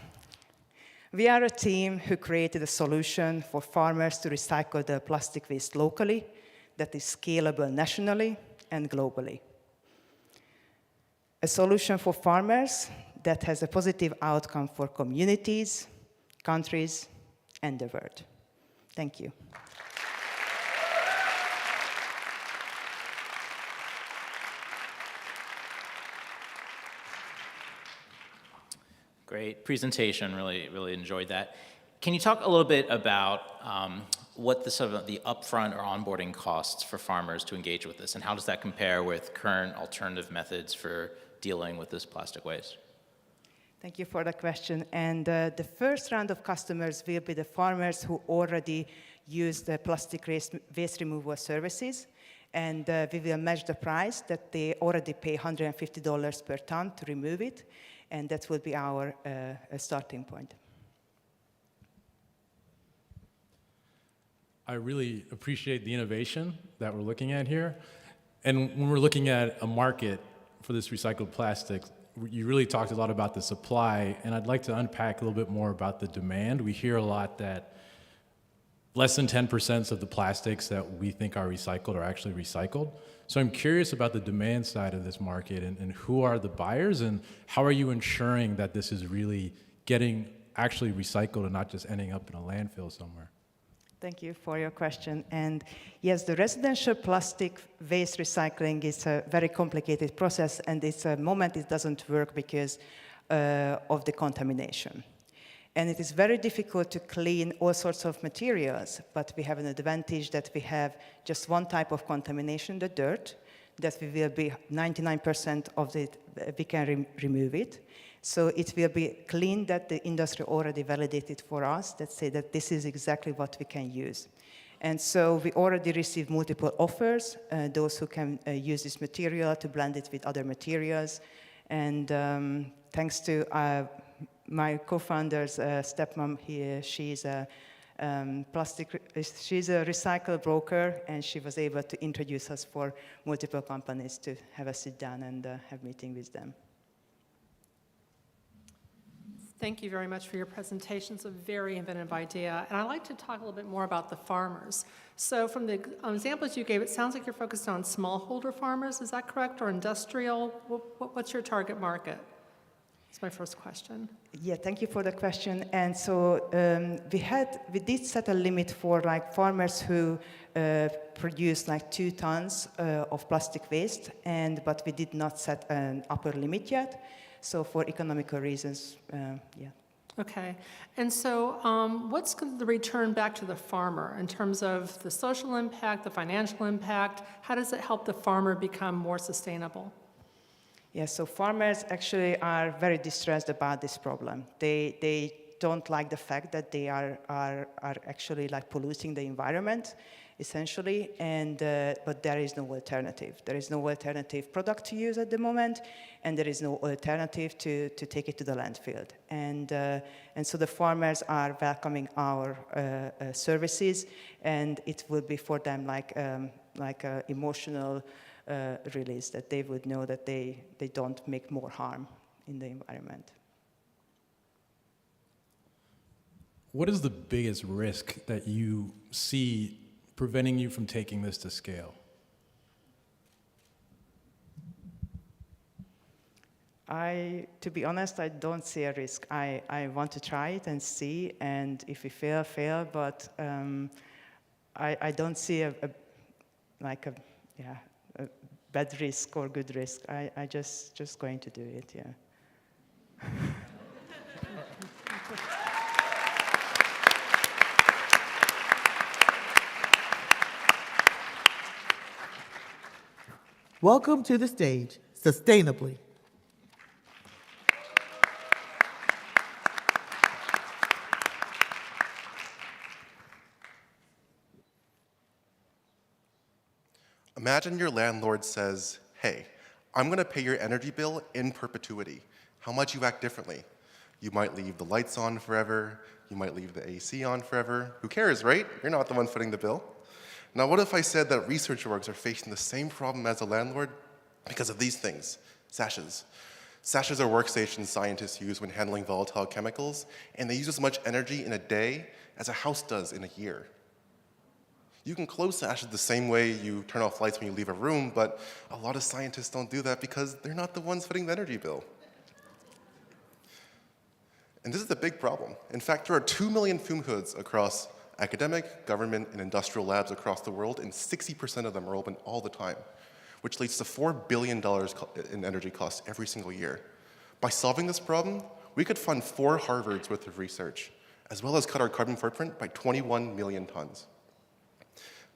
We are a team who created a solution for farmers to recycle their plastic waste locally that is scalable nationally and globally. A solution for farmers that has a positive outcome for communities, countries, and the world. Thank you.
Great presentation, really enjoyed that. Can you talk a little bit about what the sort of the upfront or onboarding costs for farmers to engage with this, and how does that compare with current alternative methods for dealing with this plastic waste?
Thank you for the question. And the first round of customers will be the farmers who already use the plastic waste removal services. And we will match the price that they already pay $150 per ton to remove it, and that will be our starting point.
I really appreciate the innovation that we're looking at here. And when we're looking at a market for this recycled plastic, you really talked a lot about the supply, and I'd like to unpack a little bit more about the demand. We hear a lot that less than 10% of the plastics that we think are recycled are actually recycled. So I'm curious about the demand side of this market and who are the buyers, and how are you ensuring that this is really getting actually recycled and not just ending up in a landfill somewhere?
Thank you for your question. And yes, the residential plastic waste recycling is a very complicated process, and it's a moment it doesn't work because of the contamination. And it is very difficult to clean all sorts of materials, but we have an advantage that we have just one type of contamination, the dirt, that we will be 99% of it, we can remove it. So it will be clean that the industry already validated for us that say that this is exactly what we can use. And so we already received multiple offers, those who can use this material to blend it with other materials. And thanks to my co-founder's stepmom, she's a she's a recycle broker, and she was able to introduce us for multiple companies to have a sit down and have meeting with them.
Thank you very much for your presentation. It's a very inventive idea. And I'd like to talk a little bit more about the farmers. So from the examples you gave, it sounds like you're focused on smallholder farmers. Is that correct? Or industrial? What's your target market? That's my first question.
Yeah, thank you for the question. And so we did set a limit for like farmers who produce like 2 tons of plastic waste, but we did not set an upper limit yet. So for economical reasons, yeah.
Okay. And so what's the return back to the farmer in terms of the social impact, the financial impact? How does it help the farmer become more sustainable?
Yeah, so farmers actually are very distressed about this problem. They don't like the fact that they are actually like polluting the environment, essentially, but there is no alternative. There is no alternative product to use at the moment, and there is no alternative to take it to the landfill. And so the farmers are welcoming our services, and it will be for them like an emotional release, that they would know that they don't make more harm in the environment.
What is the biggest risk that you see preventing you from taking this to scale?
To be honest, I don't see a risk. I want to try it and see, and if we fail, but I don't see a bad risk or good risk. I just going to do it, yeah.
Welcome to the stage, Sustainably.
Imagine your landlord says, hey, I'm going to pay your energy bill in perpetuity. How might you act differently? You might leave the lights on forever. You might leave the AC on forever. Who cares, right? You're not the one footing the bill. Now, what if I said that research orgs are facing the same problem as a landlord because of these things? Sashes. Sashes are workstations scientists use when handling volatile chemicals, and they use as much energy in a day as a house does in a year. You can close sashes the same way you turn off lights when you leave a room, but a lot of scientists don't do that because they're not the ones footing the energy bill. And this is a big problem. In fact, there are 2 million fume hoods across academic, government, and industrial labs across the world, and 60% of them are open all the time, which leads to $4 billion in energy costs every single year. By solving this problem, we could fund 4 Harvards worth of research, as well as cut our carbon footprint by 21 million tons.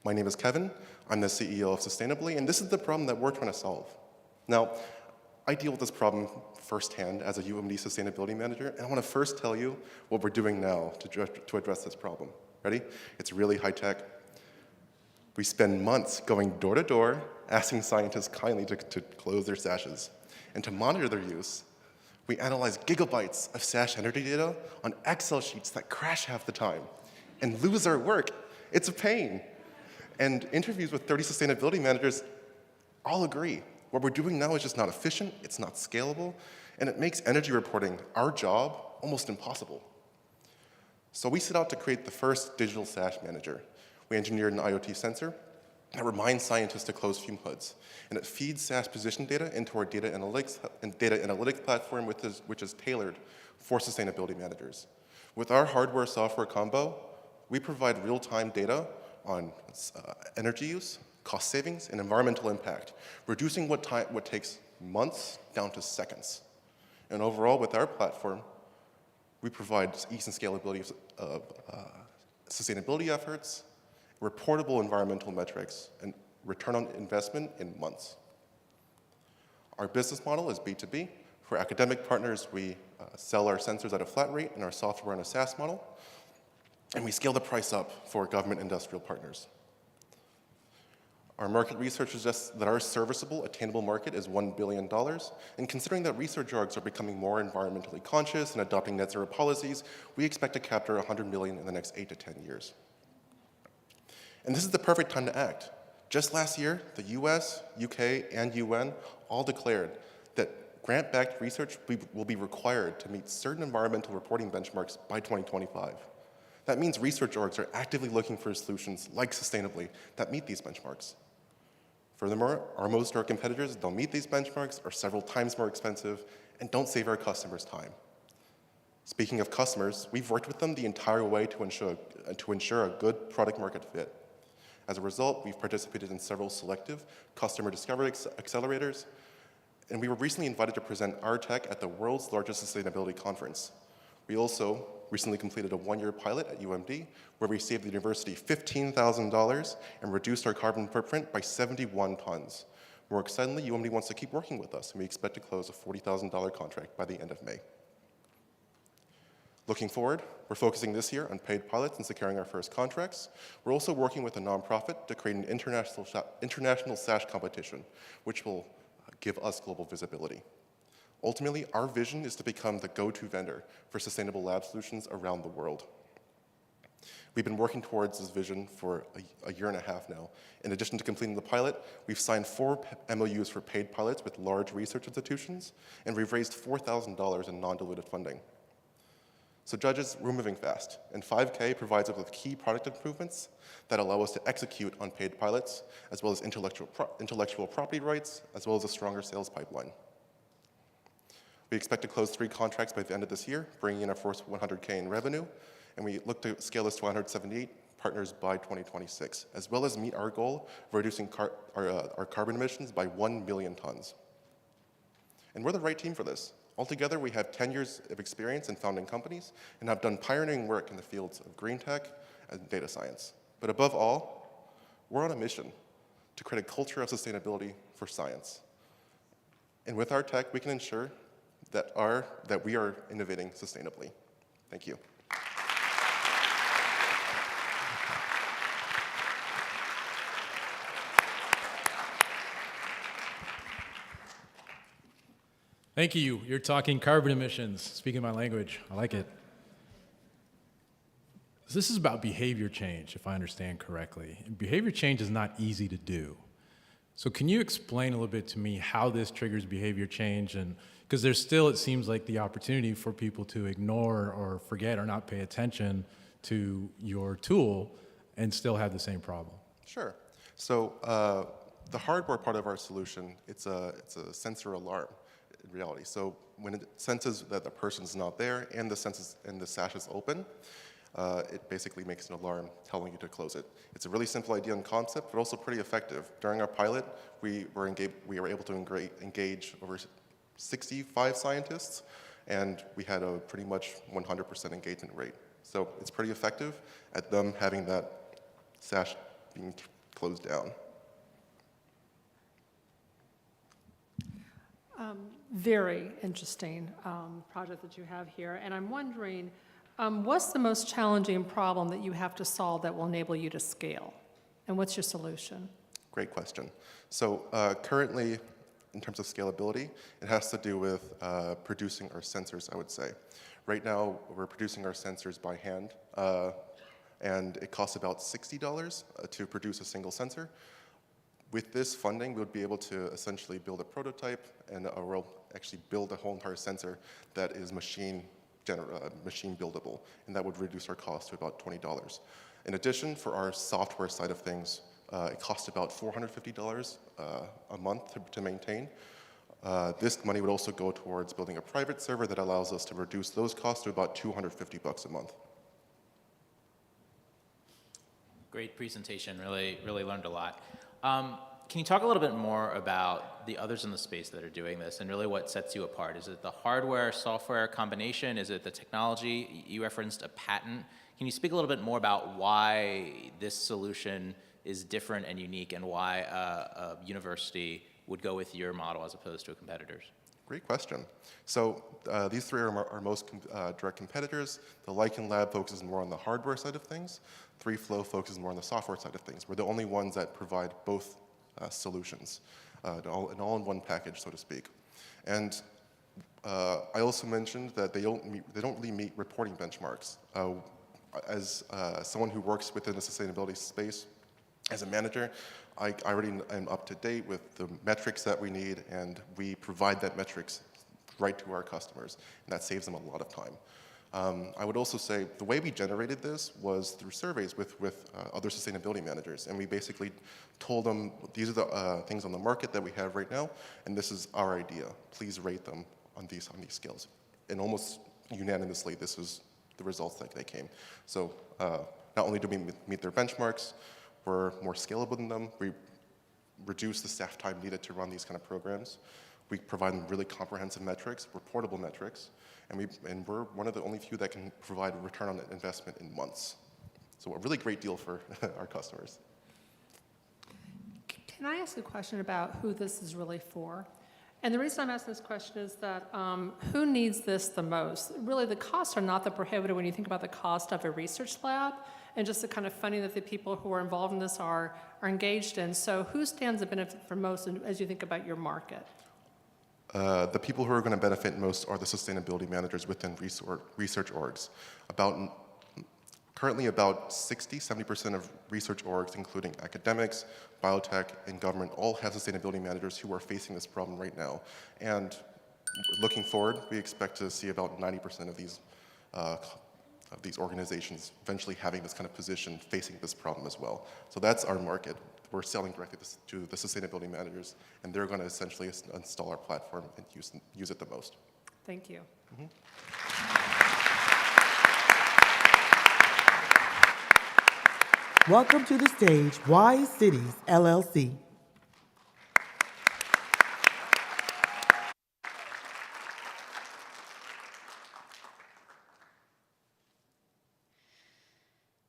My name is Kevin. I'm the CEO of Sustainably, and this is the problem that we're trying to solve. Now, I deal with this problem firsthand as a UMD sustainability manager, and I want to first tell you what we're doing now to address this problem. Ready? It's really high tech. We spend months going door to door, asking scientists kindly to close their sashes. And to monitor their use, we analyze gigabytes of sash energy data on Excel sheets that crash half the time and lose our work. It's a pain. And interviews with 30 sustainability managers all agree. What we're doing now is just not efficient, it's not scalable, and it makes energy reporting, our job, almost impossible. So we set out to create the first digital sash manager. We engineered an IoT sensor that reminds scientists to close fume hoods, and it feeds sash position data into our data analytics platform, which is tailored for sustainability managers. With our hardware-software combo, we provide real-time data on energy use, cost savings, and environmental impact, reducing what takes months down to seconds. And overall, with our platform, we provide ease and scalability of sustainability efforts, reportable environmental metrics, and return on investment in months. Our business model is B2B. For academic partners, we sell our sensors at a flat rate and our software on a SaaS model, and we scale the price up for government industrial partners. Our market research suggests that our serviceable, attainable market is $1 billion, and considering that research orgs are becoming more environmentally conscious and adopting net zero policies, we expect to capture $100 million in the next 8 to 10 years. And this is the perfect time to act. Just last year, the US, UK, and UN all declared that grant-backed research will be required to meet certain environmental reporting benchmarks by 2025. That means research orgs are actively looking for solutions like Sustainably that meet these benchmarks. Furthermore, most of our competitors don't meet these benchmarks, are several times more expensive, and don't save our customers time. Speaking of customers, we've worked with them the entire way to ensure a good product market fit. As a result, we've participated in several selective customer discovery accelerators, and we were recently invited to present our tech at the world's largest sustainability conference. We also recently completed a one-year pilot at UMD, where we saved the university $15,000 and reduced our carbon footprint by 71 tons. More excitingly, UMD wants to keep working with us, and we expect to close a $40,000 contract by the end of May. Looking forward, we're focusing this year on paid pilots and securing our first contracts. We're also working with a nonprofit to create an international SASH competition, which will give us global visibility. Ultimately, our vision is to become the go-to vendor for sustainable lab solutions around the world. We've been working towards this vision for a year and a half now. In addition to completing the pilot, we've signed 4 MOUs for paid pilots with large research institutions, and we've raised $4,000 in non-dilutive funding. So judges, we're moving fast, and 5K provides us with key product improvements that allow us to execute on paid pilots, as well as intellectual property rights, as well as a stronger sales pipeline. We expect to close 3 contracts by the end of this year, bringing in our first $100K in revenue, and we look to scale this to 178 partners by 2026, as well as meet our goal of reducing our carbon emissions by 1 million tons. And we're the right team for this. Altogether, we have 10 years of experience in founding companies and have done pioneering work in the fields of green tech and data science. But above all, we're on a mission to create a culture of sustainability for science. And with our tech, we can ensure that we are innovating sustainably. Thank you.
Thank you. You're talking carbon emissions, speaking my language. I like it. So this is about behavior change, if I understand correctly. And behavior change is not easy to do. So can you explain a little bit to me how this triggers behavior change? And because there's still, it seems like, the opportunity for people to ignore or forget or not pay attention to your tool and still have the same problem.
Sure. So the hardware part of our solution, it's a sensor alarm in reality. So when it senses that the person's not there and the sash is open, it basically makes an alarm telling you to close it. It's a really simple idea and concept, but also pretty effective. During our pilot, we were able to engage over 65 scientists, and we had a pretty much 100% engagement rate. So it's pretty effective at them having that sash being closed down.
Very interesting project that you have here, and I'm wondering, what's the most challenging problem that you have to solve that will enable you to scale? And what's your solution?
Great question. So currently, in terms of scalability, it has to do with producing our sensors, I would say. Right now, we're producing our sensors by hand, and it costs about $60 to produce a single sensor. With this funding, we would be able to essentially build a prototype, and we'll actually build a whole entire sensor that is machine buildable, and that would reduce our cost to about $20. In addition, for our software side of things, it costs about $450 a month to maintain. This money would also go towards building a private server that allows us to reduce those costs to about $250 a month.
Great presentation, really learned a lot. Can you talk a little bit more about the others in the space that are doing this and really what sets you apart? Is it the hardware, software combination? Is it the technology? You referenced a patent. Can you speak a little bit more about why this solution is different and unique and why a university would go with your model as opposed to a competitor's?
Great question. So these three are our most direct competitors. The Lycan Lab focuses more on the hardware side of things. 3Flow focuses more on the software side of things. We're the only ones that provide both solutions, an all-in-one package, so to speak. And I also mentioned that they don't really meet reporting benchmarks. As someone who works within the sustainability space, as a manager, I already am up to date with the metrics that we need, and we provide that metrics right to our customers, and that saves them a lot of time. I would also say the way we generated this was through surveys with other sustainability managers, and we basically told them these are the things on the market that we have right now, and this is our idea. Please rate them on these scales. And almost unanimously, this was the results that they came. So not only do we meet their benchmarks, we're more scalable than them. We reduce the staff time needed to run these kind of programs. We provide them really comprehensive metrics, reportable metrics, and we're one of the only few that can provide a return on investment in months. So a really great deal for our customers.
Can I ask a question about who this is really for? And the reason I'm asking this question is that who needs this the most? Really, the costs are not that prohibitive when you think about the cost of a research lab, and just the kind of funding that the people who are involved in this are engaged in. So who stands to benefit from most as you think about your market?
The people who are going to benefit most are the sustainability managers within research orgs. Currently about 60-70% of research orgs, including academics, biotech, and government, all have sustainability managers who are facing this problem right now. And looking forward, we expect to see about 90% of these organizations eventually having this kind of position facing this problem as well. So that's our market. We're selling directly to the sustainability managers, and they're going to essentially install our platform and use it the most.
Thank you.
Mm-hmm.
Welcome to the stage, Wise Cities, LLC.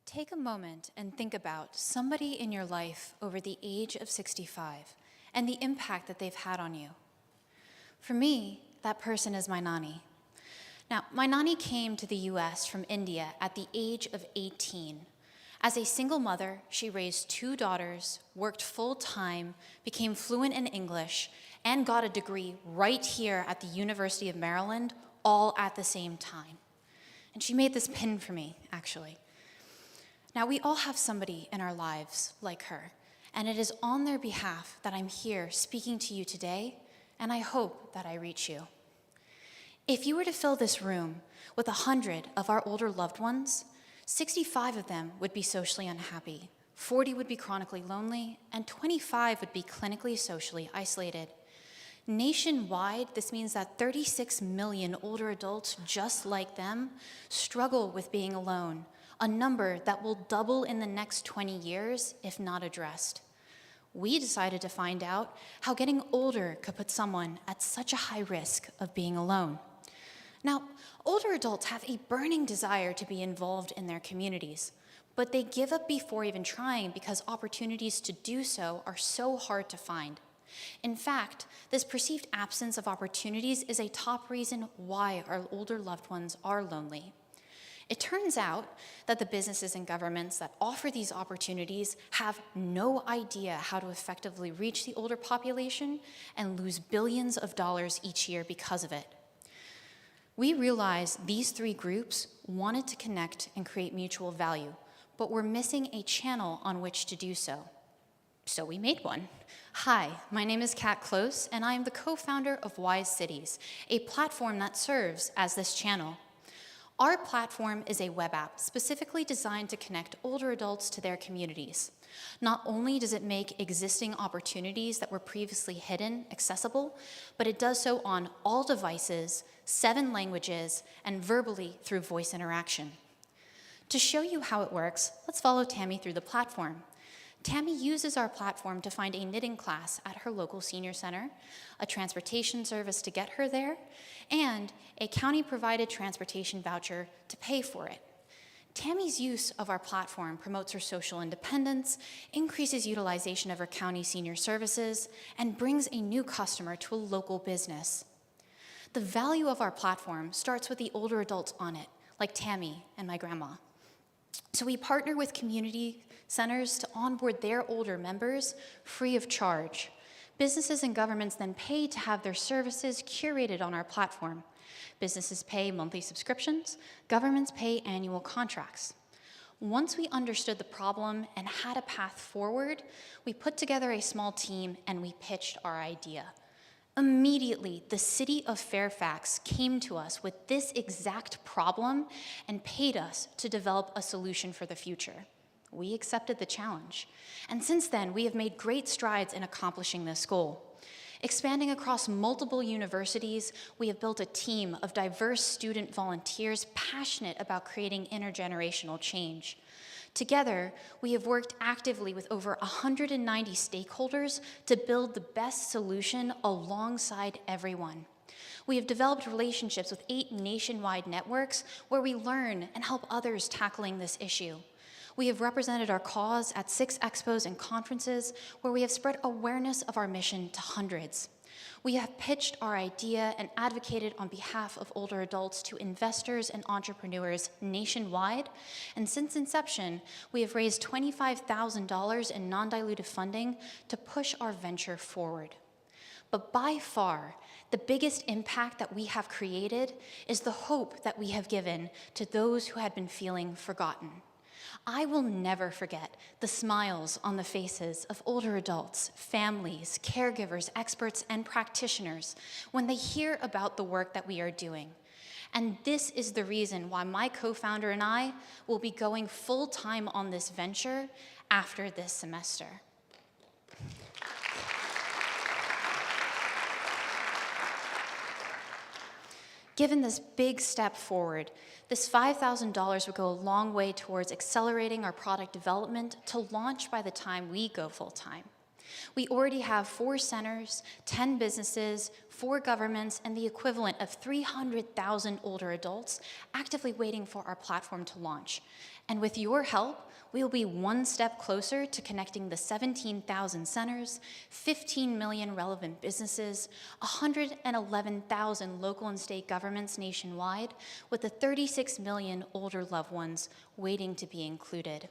Take a moment and think about somebody in your life over the age of 65 and the impact that they've had on you. For me, that person is my nani. Now, my nani came to the US from India at the age of 18. As a single mother, she raised 2 daughters, worked full-time, became fluent in English, and got a degree right here at the University of Maryland, all at the same time. And she made this pin for me, actually. Now, we all have somebody in our lives like her, and it is on their behalf that I'm here speaking to you today, and I hope that I reach you. If you were to fill this room with 100 of our older loved ones, 65 of them would be socially unhappy, 40 would be chronically lonely, and 25 would be clinically socially isolated. Nationwide, this means that 36 million older adults just like them struggle with being alone, a number that will double in the next 20 years if not addressed. We decided to find out how getting older could put someone at such a high risk of being alone. Now, older adults have a burning desire to be involved in their communities, but they give up before even trying because opportunities to do so are so hard to find. In fact, this perceived absence of opportunities is a top reason why our older loved ones are lonely. It turns out that the businesses and governments that offer these opportunities have no idea how to effectively reach the older population and lose billions of dollars each year because of it. We realized these three groups wanted to connect and create mutual value, but were missing a channel on which to do so. So we made one. Hi, my name is Kat Close, and I am the co-founder of Wise Cities, a platform that serves as this channel. Our platform is a web app specifically designed to connect older adults to their communities. Not only does it make existing opportunities that were previously hidden accessible, but it does so on all devices, 7 languages, and verbally through voice interaction. To show you how it works, let's follow Tammy through the platform. Tammy uses our platform to find a knitting class at her local senior center, a transportation service to get her there, and a county-provided transportation voucher to pay for it. Tammy's use of our platform promotes her social independence, increases utilization of her county senior services, and brings a new customer to a local business. The value of our platform starts with the older adults on it, like Tammy and my grandma. So we partner with community centers to onboard their older members free of charge. Businesses and governments then pay to have their services curated on our platform. Businesses pay monthly subscriptions, governments pay annual contracts. Once we understood the problem and had a path forward, we put together a small team and we pitched our idea. Immediately, the city of Fairfax came to us with this exact problem and paid us to develop a solution for the future. We accepted the challenge. And since then, we have made great strides in accomplishing this goal. Expanding across multiple universities, we have built a team of diverse student volunteers passionate about creating intergenerational change. Together, we have worked actively with over 190 stakeholders to build the best solution alongside everyone. We have developed relationships with 8 nationwide networks where we learn and help others tackling this issue. We have represented our cause at 6 expos and conferences where we have spread awareness of our mission to hundreds. We have pitched our idea and advocated on behalf of older adults to investors and entrepreneurs nationwide, and since inception, we have raised $25,000 in non-dilutive funding to push our venture forward. But by far, the biggest impact that we have created is the hope that we have given to those who had been feeling forgotten. I will never forget the smiles on the faces of older adults, families, caregivers, experts, and practitioners when they hear about the work that we are doing. And this is the reason why my co-founder and I will be going full-time on this venture after this semester. Given this big step forward, this $5,000 would go a long way towards accelerating our product development to launch by the time we go full-time. We already have 4 centers, 10 businesses, 4 governments, and the equivalent of 300,000 older adults actively waiting for our platform to launch. And with your help, we will be one step closer to connecting the 17,000 centers, 15 million relevant businesses, 111,000 local and state governments nationwide, with the 36 million older loved ones waiting to be included.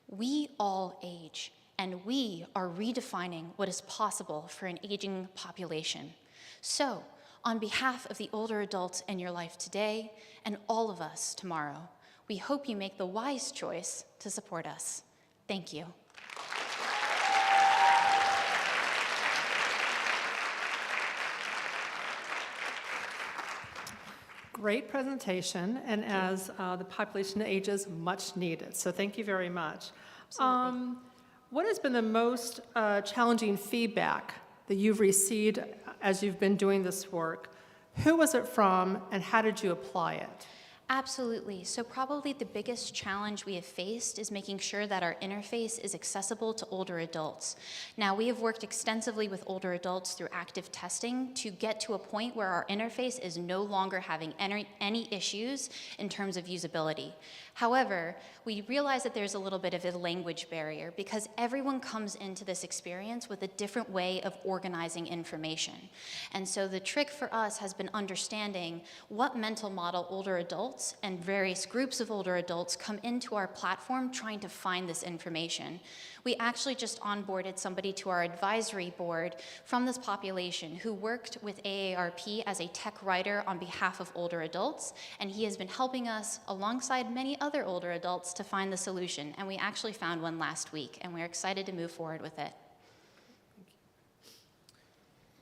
We all age, and we are redefining what is possible for an aging population. So, on behalf of the older adults in your life today and all of us tomorrow, we hope you make the wise choice to support us. Thank you.
Great presentation, and as the population ages, much needed. So thank you very much. What has been the most challenging feedback that you've received as you've been doing this work? Who was it from, and how did you apply it?
Absolutely. So probably the biggest challenge we have faced is making sure that our interface is accessible to older adults. Now, we have worked extensively with older adults through active testing to get to a point where our interface is no longer having any issues in terms of usability. However, we realize that there's a little bit of a language barrier because everyone comes into this experience with a different way of organizing information. And so the trick for us has been understanding what mental model older adults adults and various groups of older adults come into our platform trying to find this information. We actually just onboarded somebody to our advisory board from this population who worked with AARP as a tech writer on behalf of older adults, and he has been helping us alongside many other older adults to find the solution, and we actually found one last week, and we're excited to move forward with it.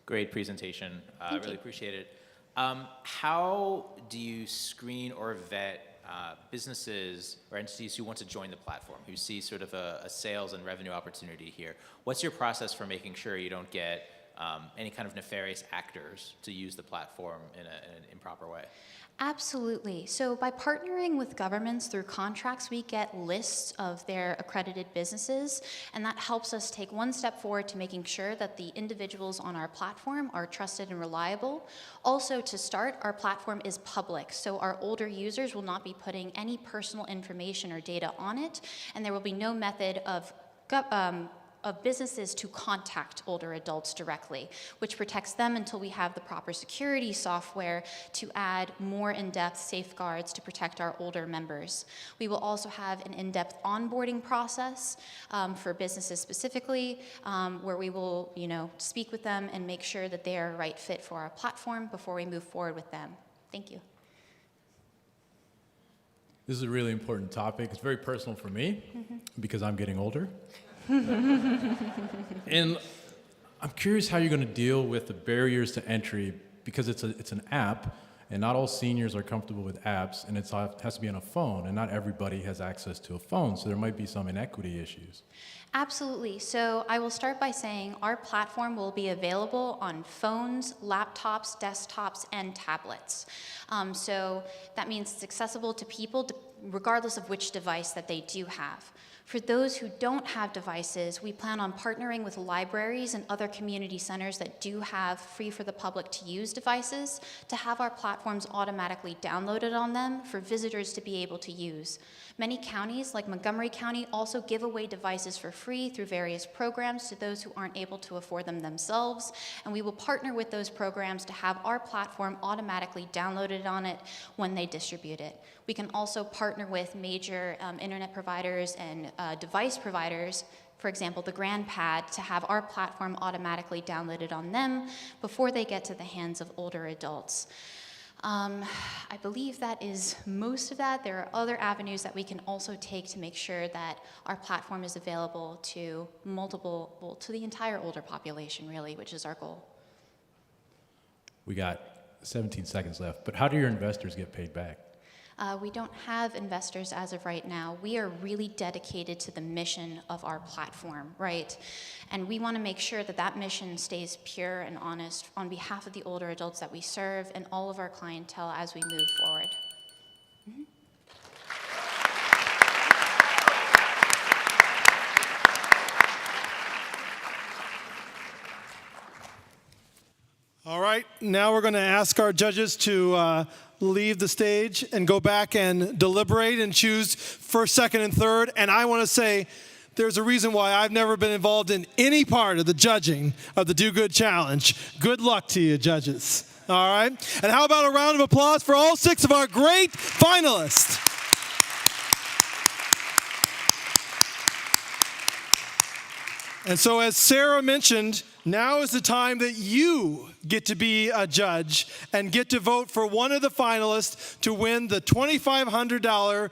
Great presentation. I really appreciate it. How do you screen or vet businesses or entities who want to join the platform, who see sort of a sales and revenue opportunity here? What's your process for making sure you don't get any kind of nefarious actors to use the platform in an improper way?
Absolutely. So by partnering with governments through contracts, we get lists of their accredited businesses, and that helps us take one step forward to making sure that the individuals on our platform are trusted and reliable. Also, to start, our platform is public, so our older users will not be putting any personal information or data on it, and there will be no method of businesses to contact older adults directly, which protects them until we have the proper security software to add more in-depth safeguards to protect our older members. We will also have an in-depth onboarding process for businesses specifically, where we will, speak with them and make sure that they are a right fit for our platform before we move forward with them. Thank you.
This is a really important topic. It's very personal for me because I'm getting older. And I'm curious how you're going to deal with the barriers to entry, because it's an app, and not all seniors are comfortable with apps, and it has to be on a phone, and not everybody has access to a phone, so there might be some inequity issues.
Absolutely. So I will start by saying our platform will be available on phones, laptops, desktops, and tablets. So that means it's accessible to people regardless of which device that they do have. For those who don't have devices, we plan on partnering with libraries and other community centers that do have free for the public to use devices to have our platforms automatically downloaded on them for visitors to be able to use. Many counties, like Montgomery County, also give away devices for free through various programs to those who aren't able to afford them themselves, and we will partner with those programs to have our platform automatically downloaded on it when they distribute it. We can also partner with major internet providers and device providers, for example, the GrandPad, to have our platform automatically downloaded on them before they get to the hands of older adults. I believe that is most of that. There are other avenues that we can also take to make sure that our platform is available to to the entire older population, really, which is our goal.
We got 17 seconds left, but how do your investors get paid back?
We don't have investors as of right now. We are really dedicated to the mission of our platform, right? And we want to make sure that that mission stays pure and honest on behalf of the older adults that we serve and all of our clientele as we move forward.
All right, now we're going to ask our judges to leave the stage and go back and deliberate and choose first, second, and third. And I want to say there's a reason why I've never been involved in any part of the judging of the Do Good Challenge. Good luck to you, judges. All right? And how about a round of applause for all 6 of our great finalists? And so, as Sarah mentioned, now is the time that you get to be a judge and get to vote for one of the finalists to win the $2,500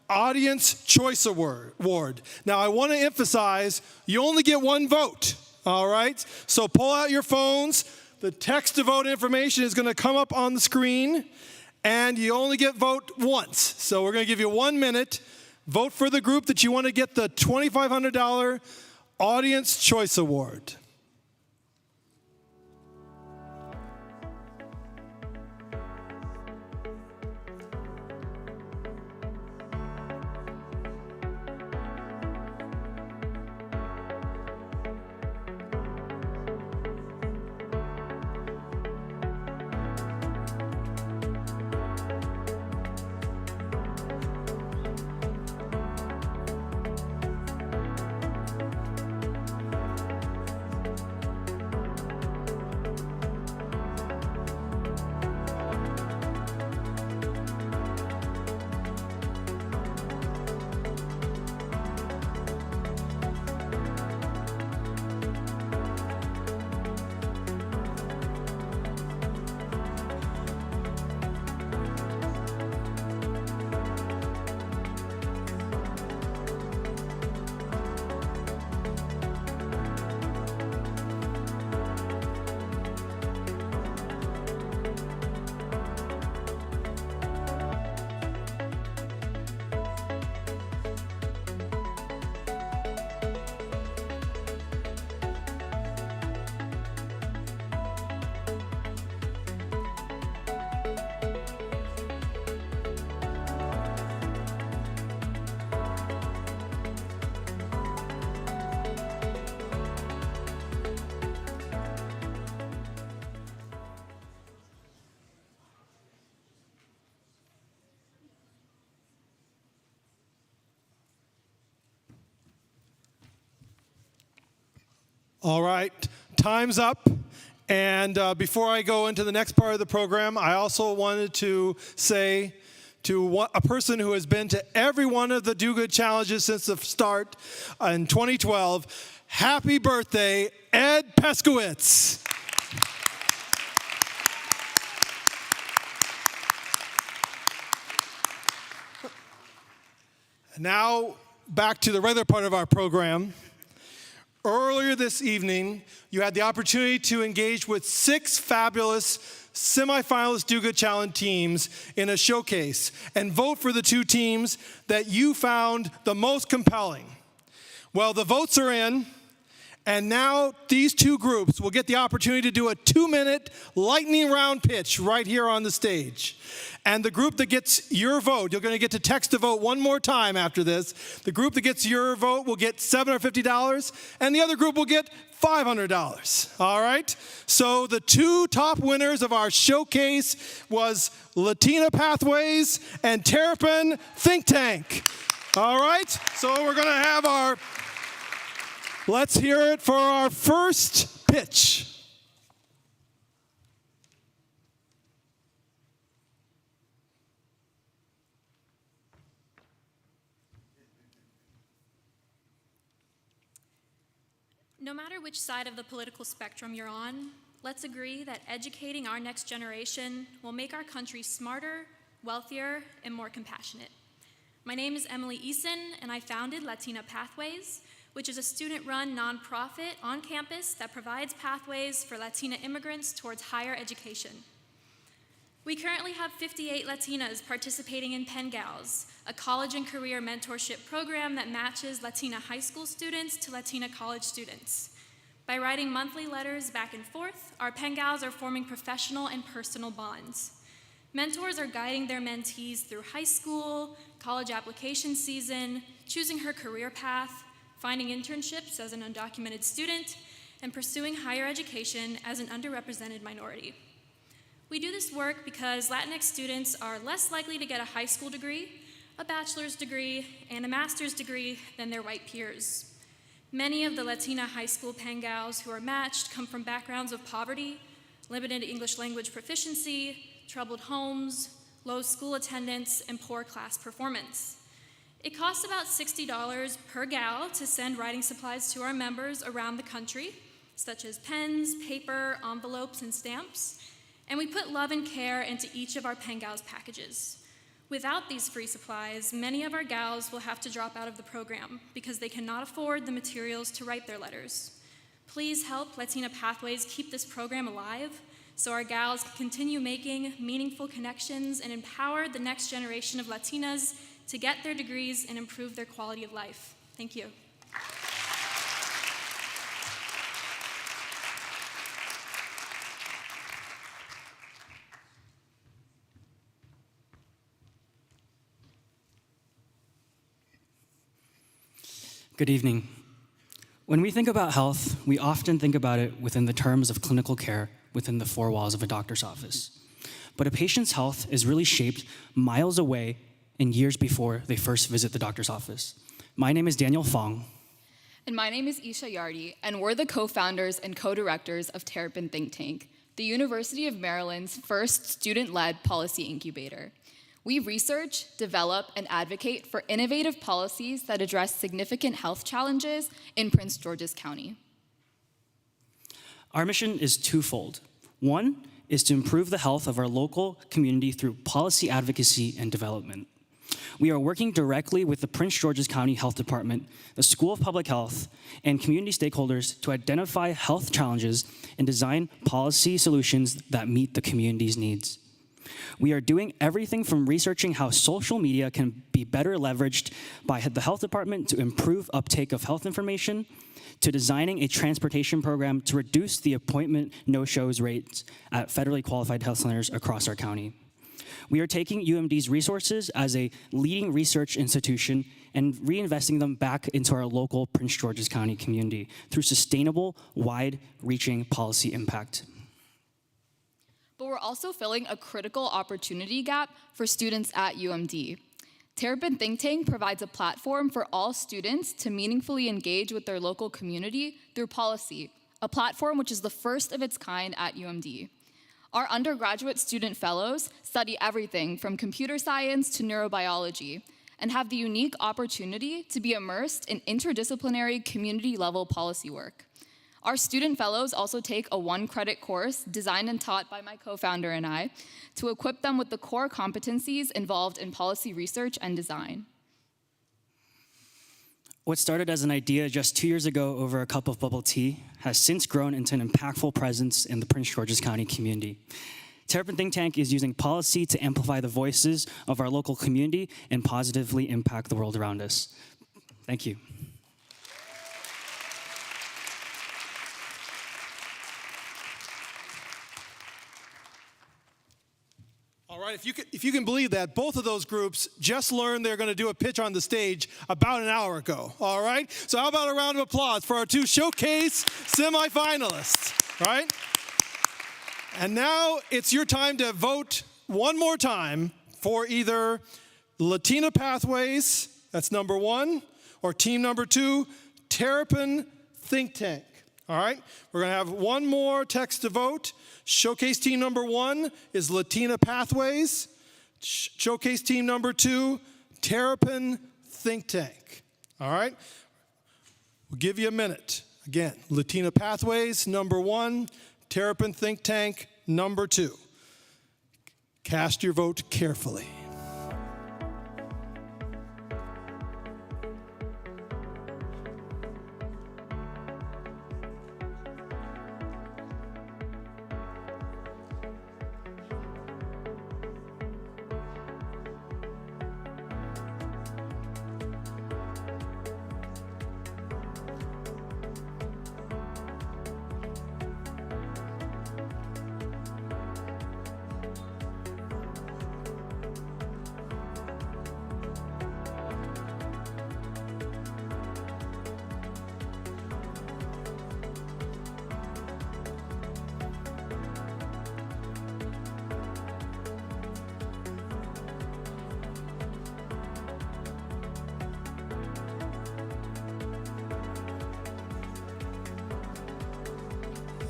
Audience Choice Award. Now, I want to emphasize, you only get one vote, all right? So pull out your phones. The text to vote information is going to come up on the screen, and you only get vote once. So we're going to give you 1 minute. Vote for the group that you want to get the $2,500 Audience Choice Award. All right, time's up. And before I go into the next part of the program, I also wanted to say to a person who has been to every one of the Do Good Challenges since the start in 2012, happy birthday, Ed Peskowitz. Now, back to the regular part of our program. Earlier this evening, you had the opportunity to engage with 6 fabulous semifinalist Do Good Challenge teams in a showcase and vote for the 2 teams that you found the most compelling. Well, the votes are in, and now these 2 groups will get the opportunity to do a 2-minute lightning round pitch right here on the stage. And the group that gets your vote, you're going to get to text a vote one more time after this. The group that gets your vote will get $750, and the other group will get $500. All right? So the 2 top winners of our showcase was Latina Pathways and Terrapin Think Tank. All right? So we're going to have our, let's hear it for our first pitch.
No matter which side of the political spectrum you're on, let's agree that educating our next generation will make our country smarter, wealthier, and more compassionate. My name is Emily Eason, and I founded Latina Pathways, which is a student-run nonprofit on campus that provides pathways for Latina immigrants towards higher education. We currently have 58 Latinas participating in Penn Gals, a college and career mentorship program that matches Latina high school students to Latina college students. By writing monthly letters back and forth, our Penn Gals are forming professional and personal bonds. Mentors are guiding their mentees through high school, college application season, choosing her career path, finding internships as an undocumented student, and pursuing higher education as an underrepresented minority. We do this work because Latinx students are less likely to get a high school degree, a bachelor's degree, and a master's degree than their white peers. Many of the Latina high school Penn Gals who are matched come from backgrounds of poverty, limited English language proficiency, troubled homes, low school attendance, and poor class performance. It costs about $60 per gal to send writing supplies to our members around the country, such as pens, paper, envelopes, and stamps. And we put love and care into each of our Penn Gals packages. Without these free supplies, many of our gals will have to drop out of the program because they cannot afford the materials to write their letters. Please help Latina Pathways keep this program alive so our gals can continue making meaningful connections and empower the next generation of Latinas to get their degrees and improve their quality of life. Thank you.
Good evening. When we think about health, we often think about it within the terms of clinical care within the 4 walls of a doctor's office. But a patient's health is really shaped miles away and years before they first visit the doctor's office. My name is Daniel Fong.
And my name is Isha Yardi, and we're the co-founders and co-directors of Terrapin Think Tank, the University of Maryland's first student-led policy incubator. We research, develop, and advocate for innovative policies that address significant health challenges in Prince George's County.
Our mission is twofold. One is to improve the health of our local community through policy advocacy and development. We are working directly with the Prince George's County Health Department, the School of Public Health, and community stakeholders to identify health challenges and design policy solutions that meet the community's needs. We are doing everything from researching how social media can be better leveraged by the health department to improve uptake of health information, to designing a transportation program to reduce the appointment no-shows rates at federally qualified health centers across our county. We are taking UMD's resources as a leading research institution and reinvesting them back into our local Prince George's County community through sustainable, wide-reaching policy impact.
But we're also filling a critical opportunity gap for students at UMD. Terrapin Think Tank provides a platform for all students to meaningfully engage with their local community through policy, a platform which is the first of its kind at UMD. Our undergraduate student fellows study everything from computer science to neurobiology and have the unique opportunity to be immersed in interdisciplinary community-level policy work. Our student fellows also take a 1-credit course designed and taught by my co-founder and I to equip them with the core competencies involved in policy research and design.
What started as an idea just 2 years ago over a cup of bubble tea has since grown into an impactful presence in the Prince George's County community. Terrapin Think Tank is using policy to amplify the voices of our local community and positively impact the world around us. Thank you.
All right, if you can believe that, both of those groups just learned they're going to do a pitch on the stage about an hour ago, all right? So how about a round of applause for our 2 showcase semifinalists, right? And now it's your time to vote one more time for either Latina Pathways, that's number 1, or team number 2, Terrapin Think Tank, all right? We're going to have one more text to vote. Showcase team number 1 is Latina Pathways. Showcase team number 2, Terrapin Think Tank. All right? We'll give you a minute. Again, Latina Pathways, number 1, Terrapin Think Tank, number 2. Cast your vote carefully.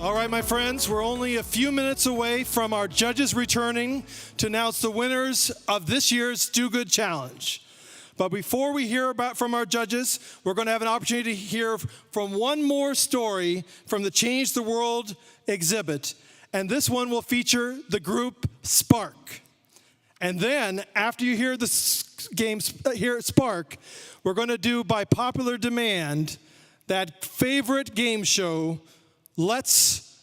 All right, my friends, we're only a few minutes away from our judges returning to announce the winners of this year's Do Good Challenge. But before we hear from our judges, we're going to have an opportunity to hear from one more story from the Change the World exhibit. And this one will feature the group Spark. And then, after you hear hear Spark, we're going to do, by popular demand, that favorite game show, Let's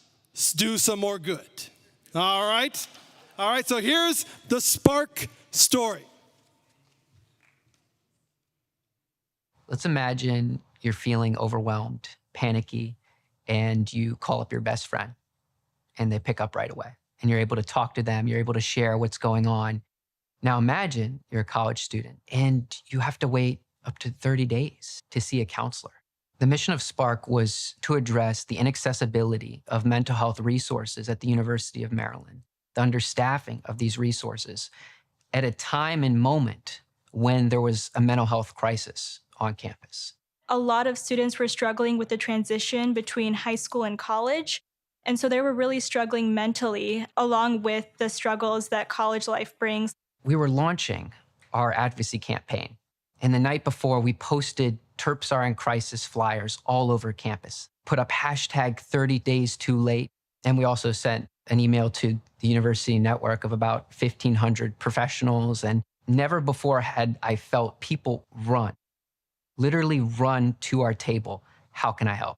Do Some More Good. All right? All right, so here's the Spark story.
Let's imagine you're feeling overwhelmed, panicky, and you call up your best friend, and they pick up right away. And you're able to talk to them, you're able to share what's going on. Now imagine you're a college student, and you have to wait up to 30 days to see a counselor. The mission of Spark was to address the inaccessibility of mental health resources at the University of Maryland, the understaffing of these resources at a time and moment when there was a mental health crisis on campus.
A lot of students were struggling with the transition between high school and college, and so they were really struggling mentally, along with the struggles that college life brings.
We were launching our advocacy campaign, and the night before, we posted Terps Are in Crisis flyers all over campus, put up hashtag 30 days too late, and we also sent an email to the university network of about 1,500 professionals, and never before had I felt people literally run to our table. How can I help?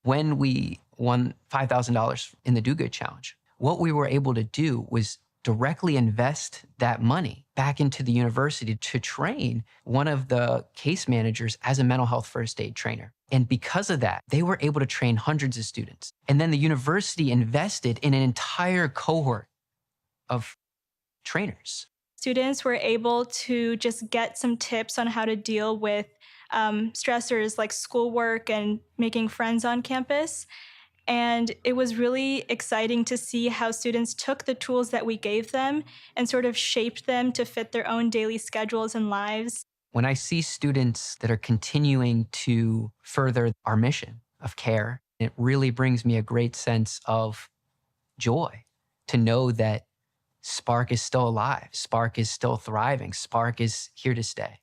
When we won $5,000 in the Do Good Challenge, what we were able to do was directly invest that money back into the university to train one of the case managers as a mental health first aid trainer. And because of that, they were able to train hundreds of students. And then the university invested in an entire cohort of trainers.
Students were able to just get some tips on how to deal with stressors like schoolwork and making friends on campus. And it was really exciting to see how students took the tools that we gave them and sort of shaped them to fit their own daily schedules and lives.
When I see students that are continuing to further our mission of care, it really brings me a great sense of joy to know that Spark is still alive, Spark is still thriving, Spark is here to stay.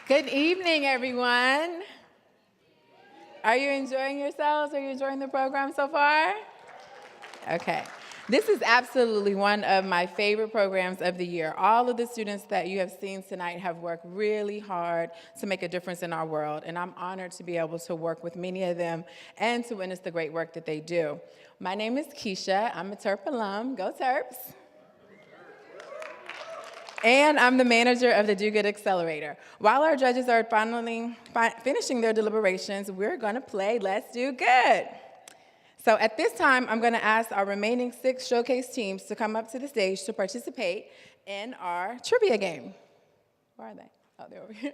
Good evening, everyone. Are you enjoying yourselves? Are you enjoying the program so far? Okay. This is absolutely one of my favorite programs of the year. All of the students that you have seen tonight have worked really hard to make a difference in our world, and I'm honored to be able to work with many of them and to witness the great work that they do. My name is Keisha. I'm a Terp alum. Go Terps. And I'm the manager of the Do Good Accelerator. While our judges are finishing their deliberations, we're gonna play Let's Do Good. So at this time, I'm gonna ask our remaining 6 showcase teams to come up to the stage to participate in our trivia game. Where are they? Oh, they're over here.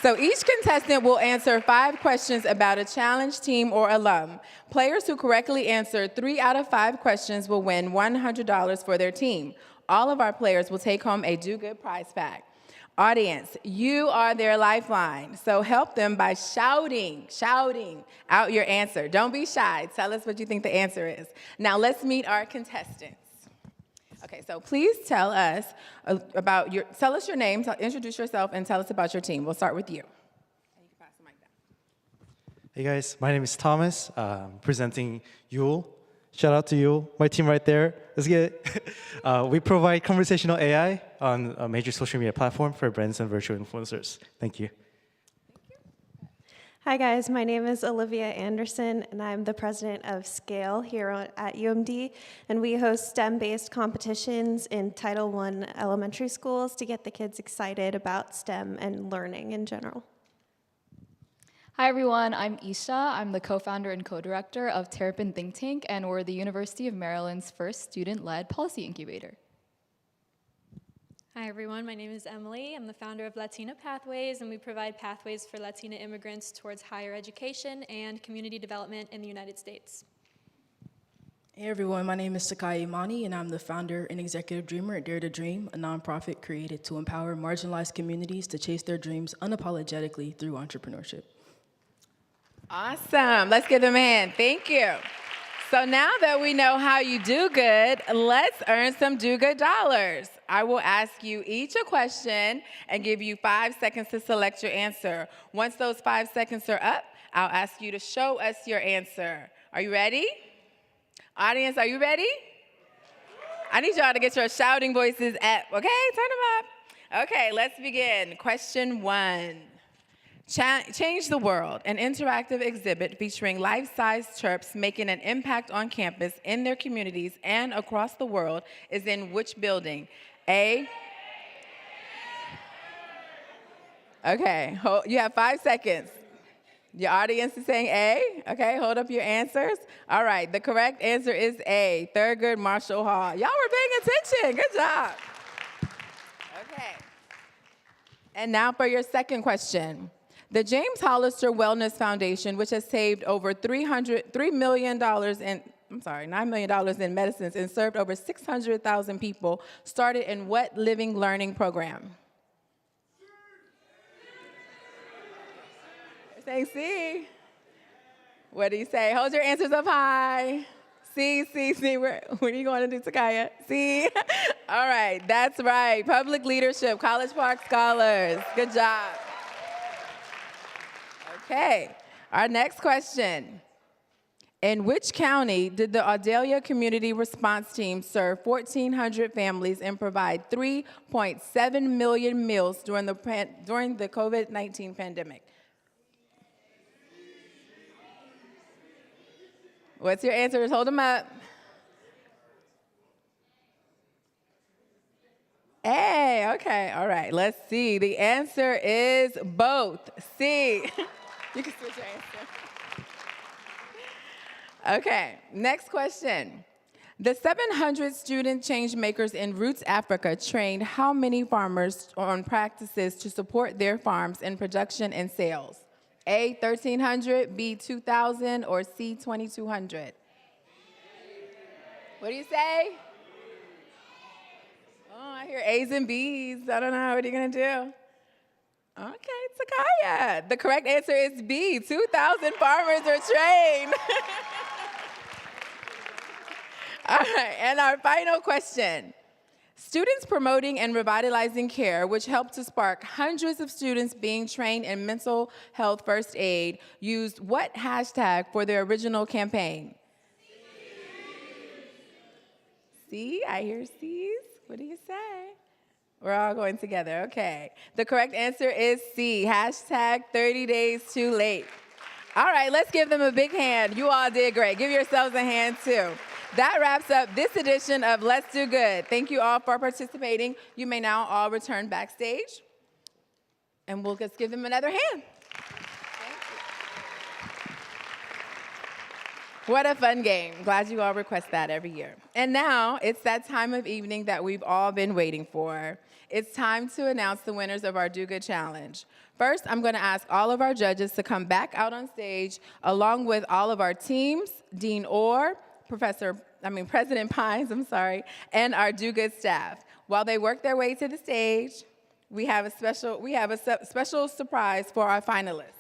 So each contestant will answer 5 questions about a challenge, team, or alum. Players who correctly answer 3 out of 5 questions will win $100 for their team. All of our players will take home a Do Good prize pack. Audience, you are their lifeline, so help them by shouting out your answer. Don't be shy. Tell us what you think the answer is. Now let's meet our contestants. Okay, so please tell us tell us your name, introduce yourself, and tell us about your team. We'll start with you.
Hey guys, my name is Thomas, presenting Yule. Shout out to Yule, my team right there. Let's get it. We provide conversational AI on a major social media platform for brands and virtual influencers. Thank you.
Hi guys, my name is Olivia Anderson, and I'm the president of Scale here at UMD, and we host STEM-based competitions in Title I elementary schools to get the kids excited about STEM and learning in general.
Hi everyone, I'm Isha. I'm the co-founder and co-director of Terrapin Think Tank, and we're the University of Maryland's first student-led policy incubator.
Hi everyone, my name is Emily. I'm the founder of Latina Pathways, and we provide pathways for Latina immigrants towards higher education and community development in the United States.
Hey everyone, my name is Sakai Imani, and I'm the founder and executive dreamer at Dare to Dream, a nonprofit created to empower marginalized communities to chase their dreams unapologetically through entrepreneurship.
Awesome. Let's give them a hand. Thank you. So now that we know how you do good, let's earn some do good dollars. I will ask you each a question and give you 5 seconds to select your answer. Once those 5 seconds are up, I'll ask you to show us your answer. Are you ready? Audience, are you ready? I need y'all to get your shouting voices up, okay? Turn them up. Okay, let's begin. Question 1. Change the World, an interactive exhibit featuring life-size chirps making an impact on campus, in their communities, and across the world, is in which building? A. Okay, you have 5 seconds. Your audience is saying A. Okay, hold up your answers. All right, the correct answer is A, Thurgood Marshall Hall. Y'all were paying attention. Good job. Okay. And now for your second question. The James Hollister Wellness Foundation, which has saved over $9 million in medicines and served over 600,000 people, started in what living learning program? Say C. What do you say? Hold your answers up high. C. What are you going to do, Takaya? C. All right, that's right. Public Leadership, College Park Scholars. Good job. Okay, our next question. In which county did the Audelia Community Response Team serve 1,400 families and provide 3.7 million meals during the COVID-19 pandemic? What's your answers? Hold them up. A, okay, all right, let's see. The answer is both. C. You can switch your answer. Okay, next question. The 700 student change makers in Roots Africa trained how many farmers on practices to support their farms in production and sales? A, 1,300, B, 2,000, or C, 2,200? What do you say? Oh, I hear A's and B's. I don't know. What are you going to do? Okay, Takaya. The correct answer is B, 2,000 farmers are trained. All right, and our final question. Students promoting and revitalizing care, which helped to spark hundreds of students being trained in mental health first aid, used what hashtag for their original campaign? C, I hear C's. What do you say? We're all going together, okay. The correct answer is C, hashtag 30 days too late. All right, let's give them a big hand. You all did great. Give yourselves a hand too. That wraps up this edition of Let's Do Good. Thank you all for participating. You may now all return backstage, and we'll just give them another hand. What a fun game. Glad you all request that every year. And now it's that time of evening that we've all been waiting for. It's time to announce the winners of our Do Good Challenge. First, I'm going to ask all of our judges to come back out on stage along with all of our teams, Dean Orr, President Pines, and our Do Good staff. While they work their way to the stage, we have a special surprise for our finalists.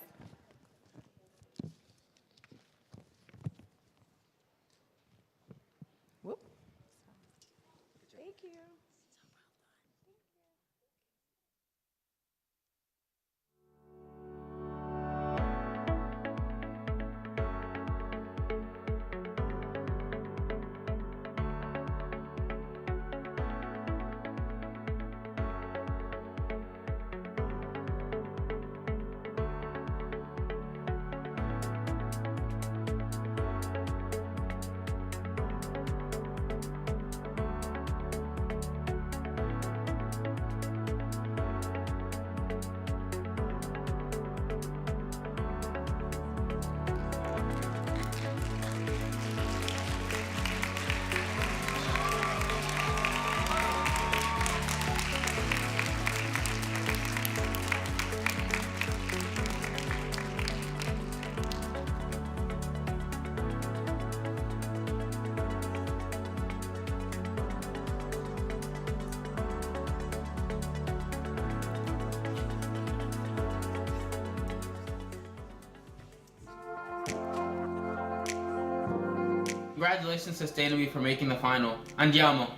Congratulations to Stanley for making the final. Andiamo.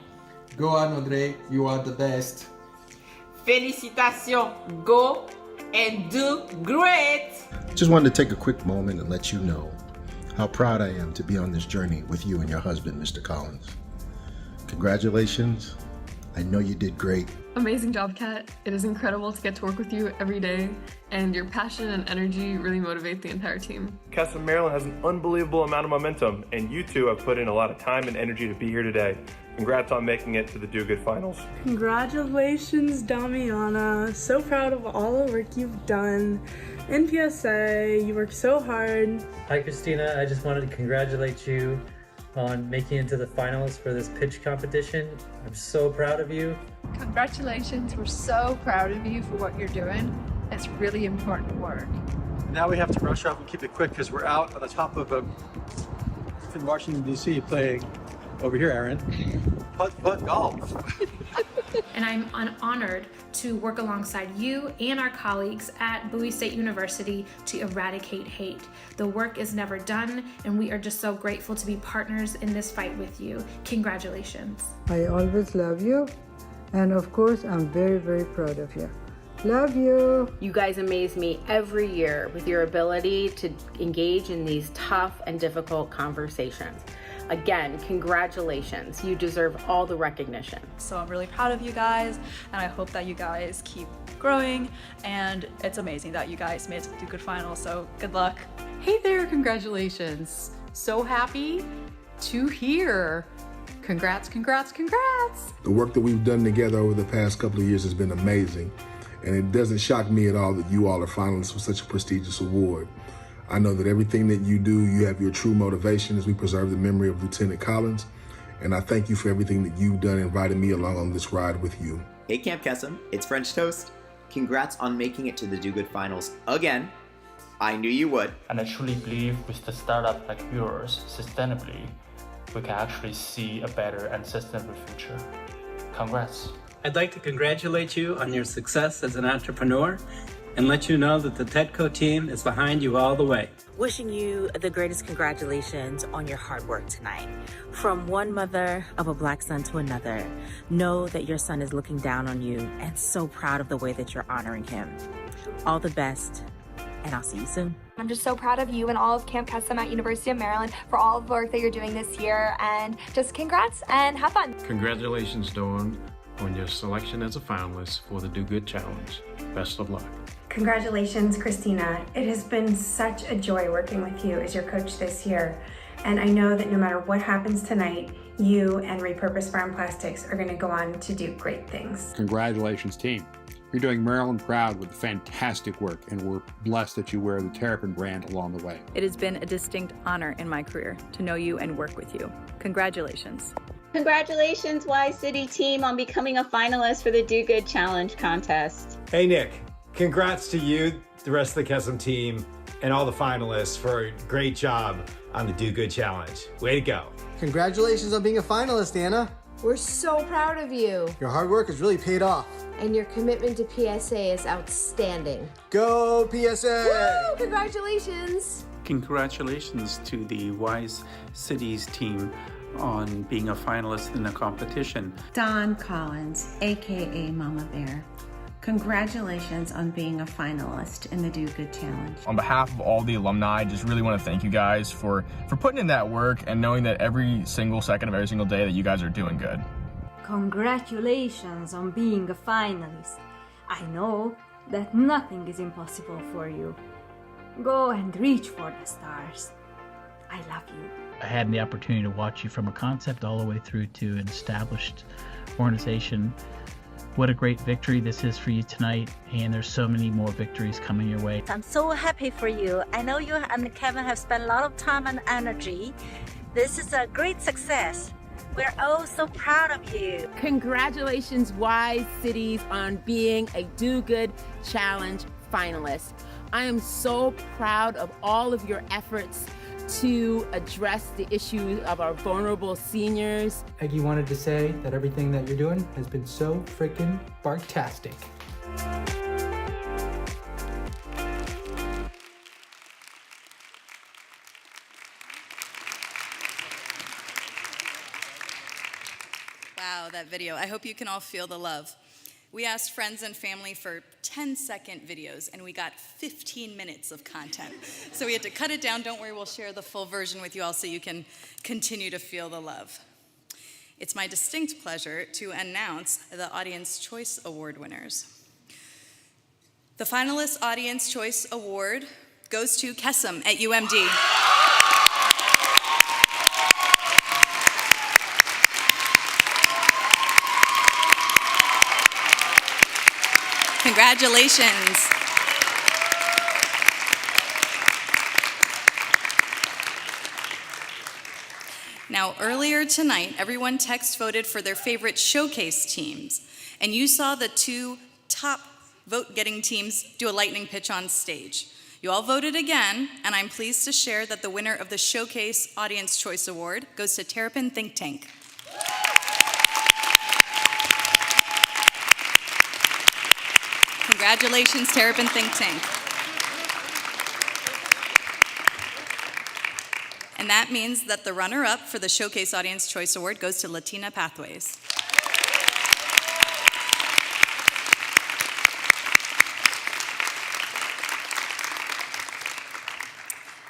Go on, Andre. You are the best.
Félicitations. Go and do great.
Just wanted to take a quick moment and let you know how proud I am to be on this journey with you and your husband, Mr. Collins. Congratulations. I know you did great.
Amazing job, Kat. It is incredible to get to work with you every day, and your passion and energy really motivate the entire team.
Castle Maryland has an unbelievable amount of momentum, and you two have put in a lot of time and energy to be here today. Congrats on making it to the Do Good Finals.
Congratulations, Damiana. So proud of all the work you've done. In PSA, you worked so hard.
Hi, Christina. I just wanted to congratulate you on making it to the finals for this pitch competition. I'm so proud of you.
Congratulations. We're so proud of you for what you're doing. It's really important work.
Now we have to rush off and keep it quick because we're out on the top of in Washington, D.C. playing over here, Aaron. Putt golf.
And I'm honored to work alongside you and our colleagues at Bowie State University to eradicate hate. The work is never done, and we are just so grateful to be partners in this fight with you. Congratulations.
I always love you, and of course, I'm very, very proud of you. Love you.
You guys amaze me every year with your ability to engage in these tough and difficult conversations. Again, congratulations. You deserve all the recognition.
So I'm really proud of you guys, and I hope that you guys keep growing, and it's amazing that you guys made it to the Do Good Finals, so good luck.
Hey there, congratulations. So happy to hear. Congrats, congrats, congrats.
The work that we've done together over the past couple of years has been amazing, and it doesn't shock me at all that you all are finalists for such a prestigious award. I know that everything that you do, you have your true motivation as we preserve the memory of Lieutenant Collins, And I thank you for everything that you've done, inviting me along on this ride with you.
Hey Camp Kesem, it's French Toast. Congrats on making it to the Do Good Finals again. I knew you would.
And I truly believe with the startup like yours, sustainably, we can actually see a better and sustainable future. Congrats.
I'd like to congratulate you on your success as an entrepreneur and let you know that the TEDCO team is behind you all the way.
Wishing you the greatest congratulations on your hard work tonight. From one mother of a Black son to another, know that your son is looking down on you and so proud of the way that you're honoring him. All the best, and I'll see you soon.
I'm just so proud of you and all of Camp Kesem at University of Maryland for all of the work that you're doing this year, and just congrats and have fun.
Congratulations, Dawn, on your selection as a finalist for the Do Good Challenge. Best of luck.
Congratulations, Christina. It has been such a joy working with you as your coach this year. And I know that no matter what happens tonight, you and Repurpose Farm Plastics are going to go on to do great things.
Congratulations, team. You're doing Maryland proud with fantastic work, and we're blessed that you wear the Terrapin brand along the way.
It has been a distinct honor in my career to know you and work with you. Congratulations.
Congratulations, Y City team, on becoming a finalist for the Do Good Challenge contest.
Hey, Nick. Congrats to you, the rest of the Kesem team, and all the finalists for a great job on the Do Good Challenge. Way to go.
Congratulations on being a finalist, Anna.
We're so proud of you.
Your hard work has really paid off.
And your commitment to PSA is outstanding.
Go PSA!
Woo! Congratulations!
Congratulations to the Wise Cities team on being a finalist in the competition.
Dawn Collins, aka Mama Bear. Congratulations on being a finalist in the Do Good Challenge.
On behalf of all the alumni, I just really want to thank you guys for putting in that work and knowing that every single second of every single day that you guys are doing good.
Congratulations on being a finalist. I know that nothing is impossible for you. Go and reach for the stars. I love you.
I had the opportunity to watch you from a concept all the way through to an established organization. What a great victory this is for you tonight, and there's so many more victories coming your way.
I'm so happy for you. I know you and Kevin have spent a lot of time and energy. This is a great success. We're all so proud of you.
Congratulations, Wise Cities, on being a Do Good Challenge finalist. I am so proud of all of your efforts to address the issues of our vulnerable seniors.
Eggy wanted to say that everything that you're doing has been so freaking barktastic.
Wow, that video. I hope you can all feel the love. We asked friends and family for 10-second videos, and we got 15 minutes of content. So we had to cut it down. Don't worry, we'll share the full version with you all so you can continue to feel the love. It's my distinct pleasure to announce the Audience Choice Award winners. The Finalist Audience Choice Award goes to Kesem at UMD. Congratulations. Now, earlier tonight, everyone text voted for their favorite showcase teams, and you saw the two top vote-getting teams do a lightning pitch on stage. You all voted again, and I'm pleased to share that the winner of the Showcase Audience Choice Award goes to Terrapin Think Tank. Congratulations, Terrapin Think Tank. And that means that the runner-up for the Showcase Audience Choice Award goes to Latina Pathways.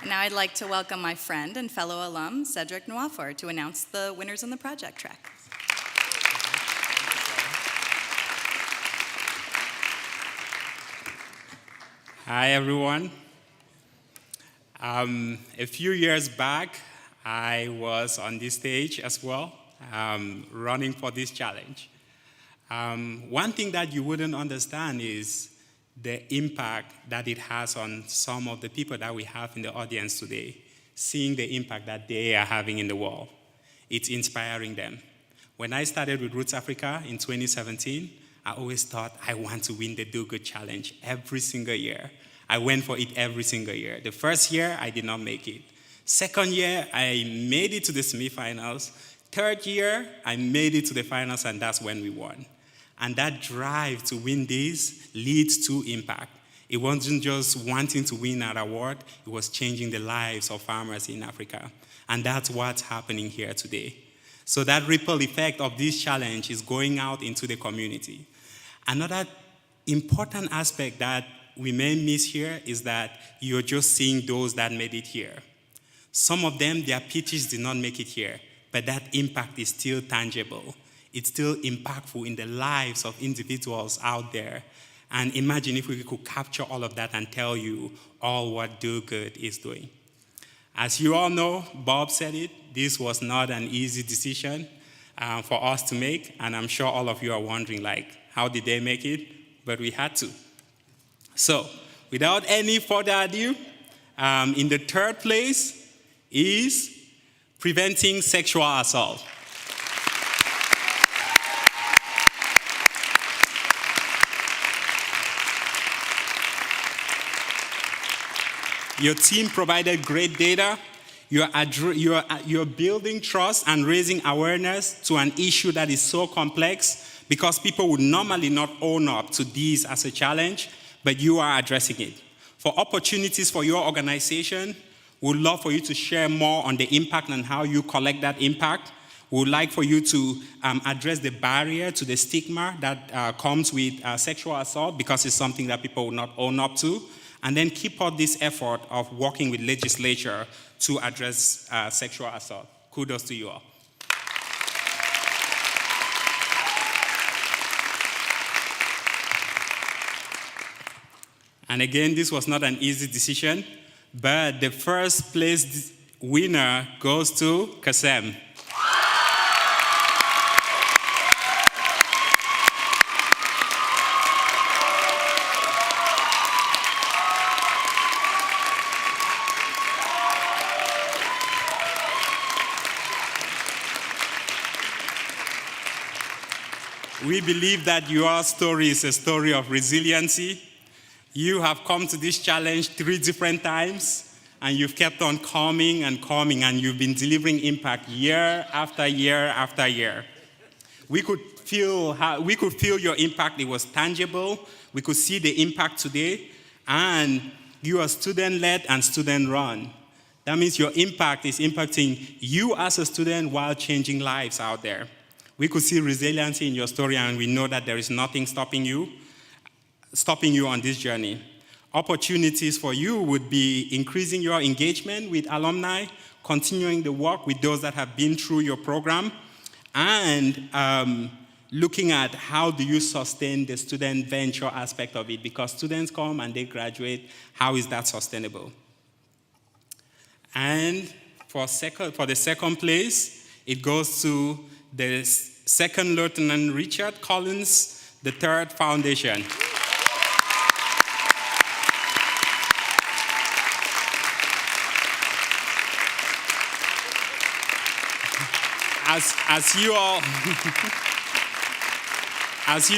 And now I'd like to welcome my friend and fellow alum, Cedric Nwafor, to announce the winners on the project track.
Hi, everyone. A few years back, I was on this stage as well, running for this challenge. One thing that you wouldn't understand is the impact that it has on some of the people that we have in the audience today, seeing the impact that they are having in the world. it's inspiring them. When I started with Roots Africa in 2017, I always thought I want to win the Do Good Challenge every single year. I went for it every single year. The first year, I did not make it. Second year, I made it to the semifinals. Third year, I made it to the finals, and that's when we won. And that drive to win this leads to impact. It wasn't just wanting to win an award, it was changing the lives of farmers in Africa. And that's what's happening here today. So that ripple effect of this challenge is going out into the community. Another important aspect that we may miss here is that you're just seeing those that made it here. Some of them, their pitches did not make it here, but that impact is still tangible. It's still impactful in the lives of individuals out there. And imagine if we could capture all of that and tell you all what Do Good is doing. As you all know, Bob said it, this was not an easy decision for us to make, and I'm sure all of you are wondering, like, how did they make it? But we had to. So, without any further ado, in the third place is preventing sexual assault. Your team provided great data. You're building trust and raising awareness to an issue that is so complex because people would normally not own up to these as a challenge, but you are addressing it. For opportunities for your organization, we would love for you to share more on the impact and how you collect that impact. We would like for you to address the barrier to the stigma that comes with sexual assault because it's something that people will not own up to. And then keep up this effort of working with legislature to address sexual assault. Kudos to you all. And again, this was not an easy decision, but the first place winner goes to Kasem. We believe that your story is a story of resiliency. You have come to this challenge 3 different times, and you've kept on coming, and you've been delivering impact year after year after year. We could feel your impact. It was tangible. We could see the impact today, and you are student-led and student-run. That means your impact is impacting you as a student while changing lives out there. We could see resiliency in your story, and we know that there is nothing stopping you on this journey. Opportunities for you would be increasing your engagement with alumni, continuing the work with those that have been through your program, and looking at how do you sustain the student venture aspect of it, because students come and they graduate. How is that sustainable? And for the second place, it goes to the Second Lieutenant Richard Collins III Foundation. As you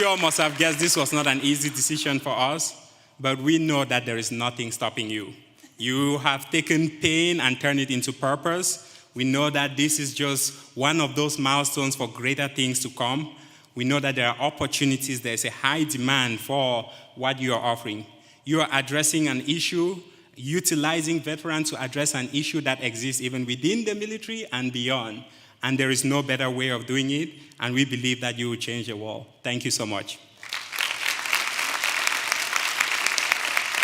all must have guessed, this was not an easy decision for us, but we know that there is nothing stopping you. You have taken pain and turned it into purpose. We know that this is just one of those milestones for greater things to come. We know that there are opportunities. There's a high demand for what you are offering. You are addressing an issue, utilizing veterans to address an issue that exists even within the military and beyond. And there is no better way of doing it, and we believe that you will change the world. Thank you so much.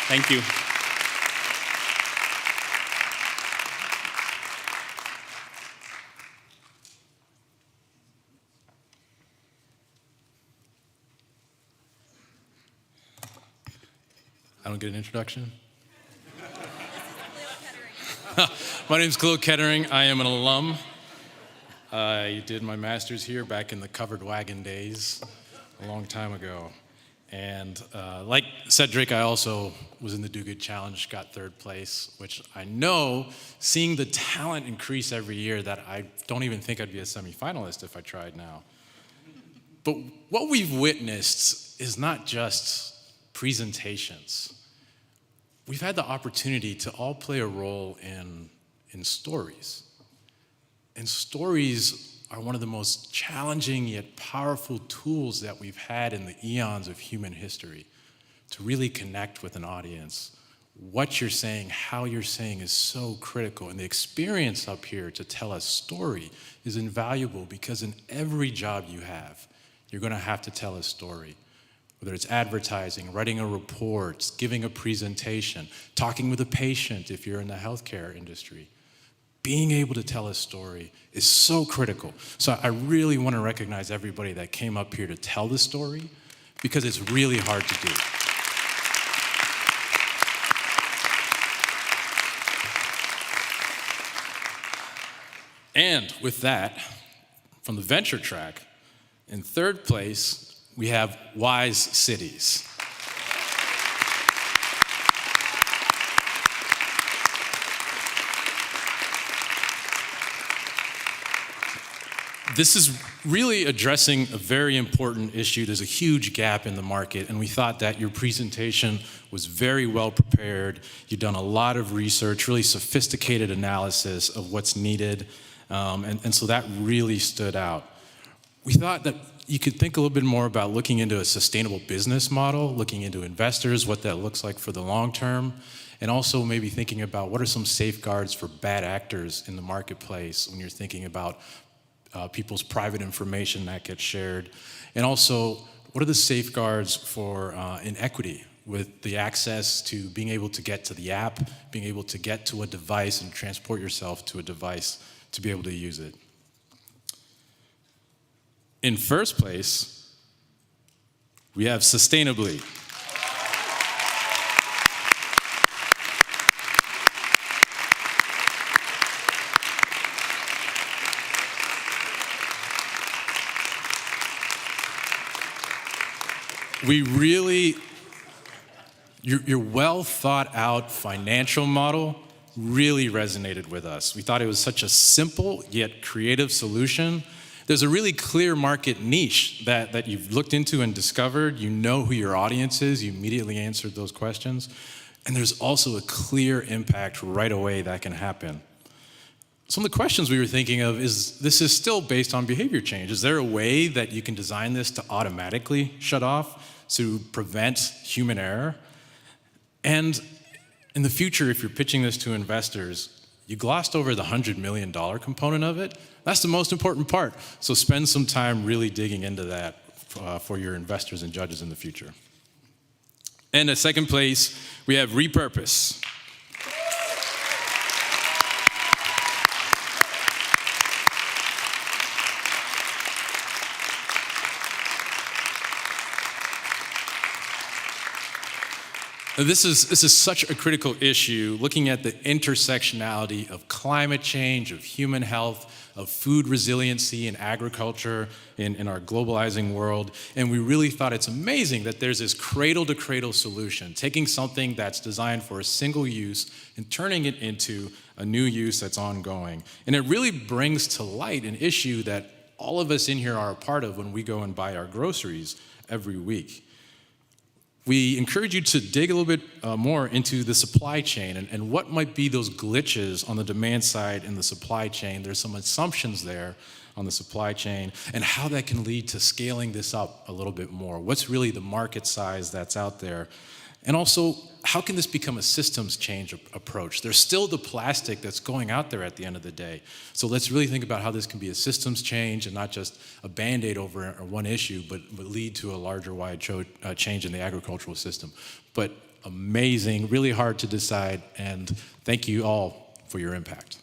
Thank you.
I don't get an introduction? My name is Khalil Kettering. I am an alum. I did my master's here back in the covered wagon days a long time ago. And like Cedric, I also was in the Do Good Challenge, got 3rd place, which I know, seeing the talent increase every year, that I don't even think I'd be a semifinalist if I tried now. But what we've witnessed is not just presentations. We've had the opportunity to all play a role in stories. And stories are one of the most challenging yet powerful tools that we've had in the eons of human history to really connect with an audience. What you're saying, how you're saying is so critical. And the experience up here to tell a story is invaluable, because in every job you have, you're going to have to tell a story. Whether it's advertising, writing a report, giving a presentation, talking with a patient if you're in the healthcare industry. Being able to tell a story is so critical. So I really want to recognize everybody that came up here to tell the story, because it's really hard to do. And with that, from the venture track, in 3rd place, we have Wise Cities. This is really addressing a very important issue. There's a huge gap in the market, and we thought that your presentation was very well prepared. You've done a lot of research, really sophisticated analysis of what's needed, and so that really stood out. We thought that you could think a little bit more about looking into a sustainable business model, looking into investors, what that looks like for the long term, and also maybe thinking about what are some safeguards for bad actors in the marketplace when you're thinking about people's private information that gets shared. And also, what are the safeguards for inequity with the access to being able to get to the app, being able to get to a device and transport yourself to a device to be able to use it. In 1st place, we have sustainably. Your well thought out financial model really resonated with us. We thought it was such a simple yet creative solution. There's a really clear market niche that you've looked into and discovered. You know who your audience is. You immediately answered those questions. And there's also a clear impact right away that can happen. Some of the questions we were thinking of is, this is still based on behavior change. Is there a way that you can design this to automatically shut off to prevent human error? And in the future, if you're pitching this to investors, you glossed over the $100 million component of it. That's the most important part. So spend some time really digging into that for your investors and judges in the future. And at 2nd place, we have repurpose. This is such a critical issue, looking at the intersectionality of climate change, of human health, of food resiliency and agriculture in our globalizing world. And we really thought it's amazing that there's this cradle-to-cradle solution, taking something that's designed for a single use and turning it into a new use that's ongoing. And it really brings to light an issue that all of us in here are a part of when we go and buy our groceries every week. We encourage you to dig a little bit more into the supply chain and what might be those glitches on the demand side in the supply chain. There's some assumptions there on the supply chain and how that can lead to scaling this up a little bit more. What's really the market size that's out there? And also, how can this become a systems change approach? There's still the plastic that's going out there at the end of the day. So let's really think about how this can be a systems change and not just a Band-Aid over one issue, but lead to a larger wide change in the agricultural system. But amazing, really hard to decide, and thank you all for your impact.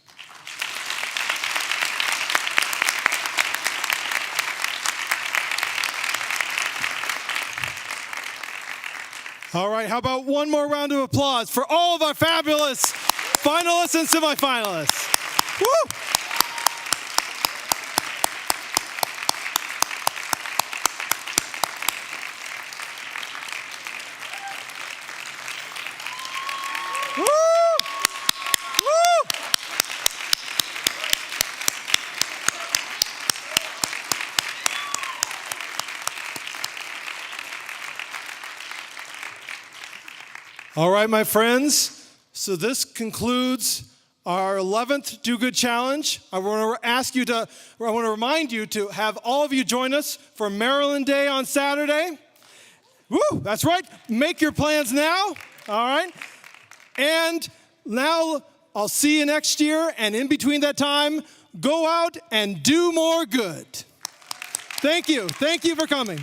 All right, how about one more round of applause for all of our fabulous finalists and semifinalists. Woo! All right, my friends. So this concludes our 11th Do Good Challenge. I want to remind you to have all of you join us for Maryland Day on Saturday. Woo, that's right. Make your plans now. All right. And now I'll see you next year. And in between that time, go out and do more good. Thank you. Thank you for coming.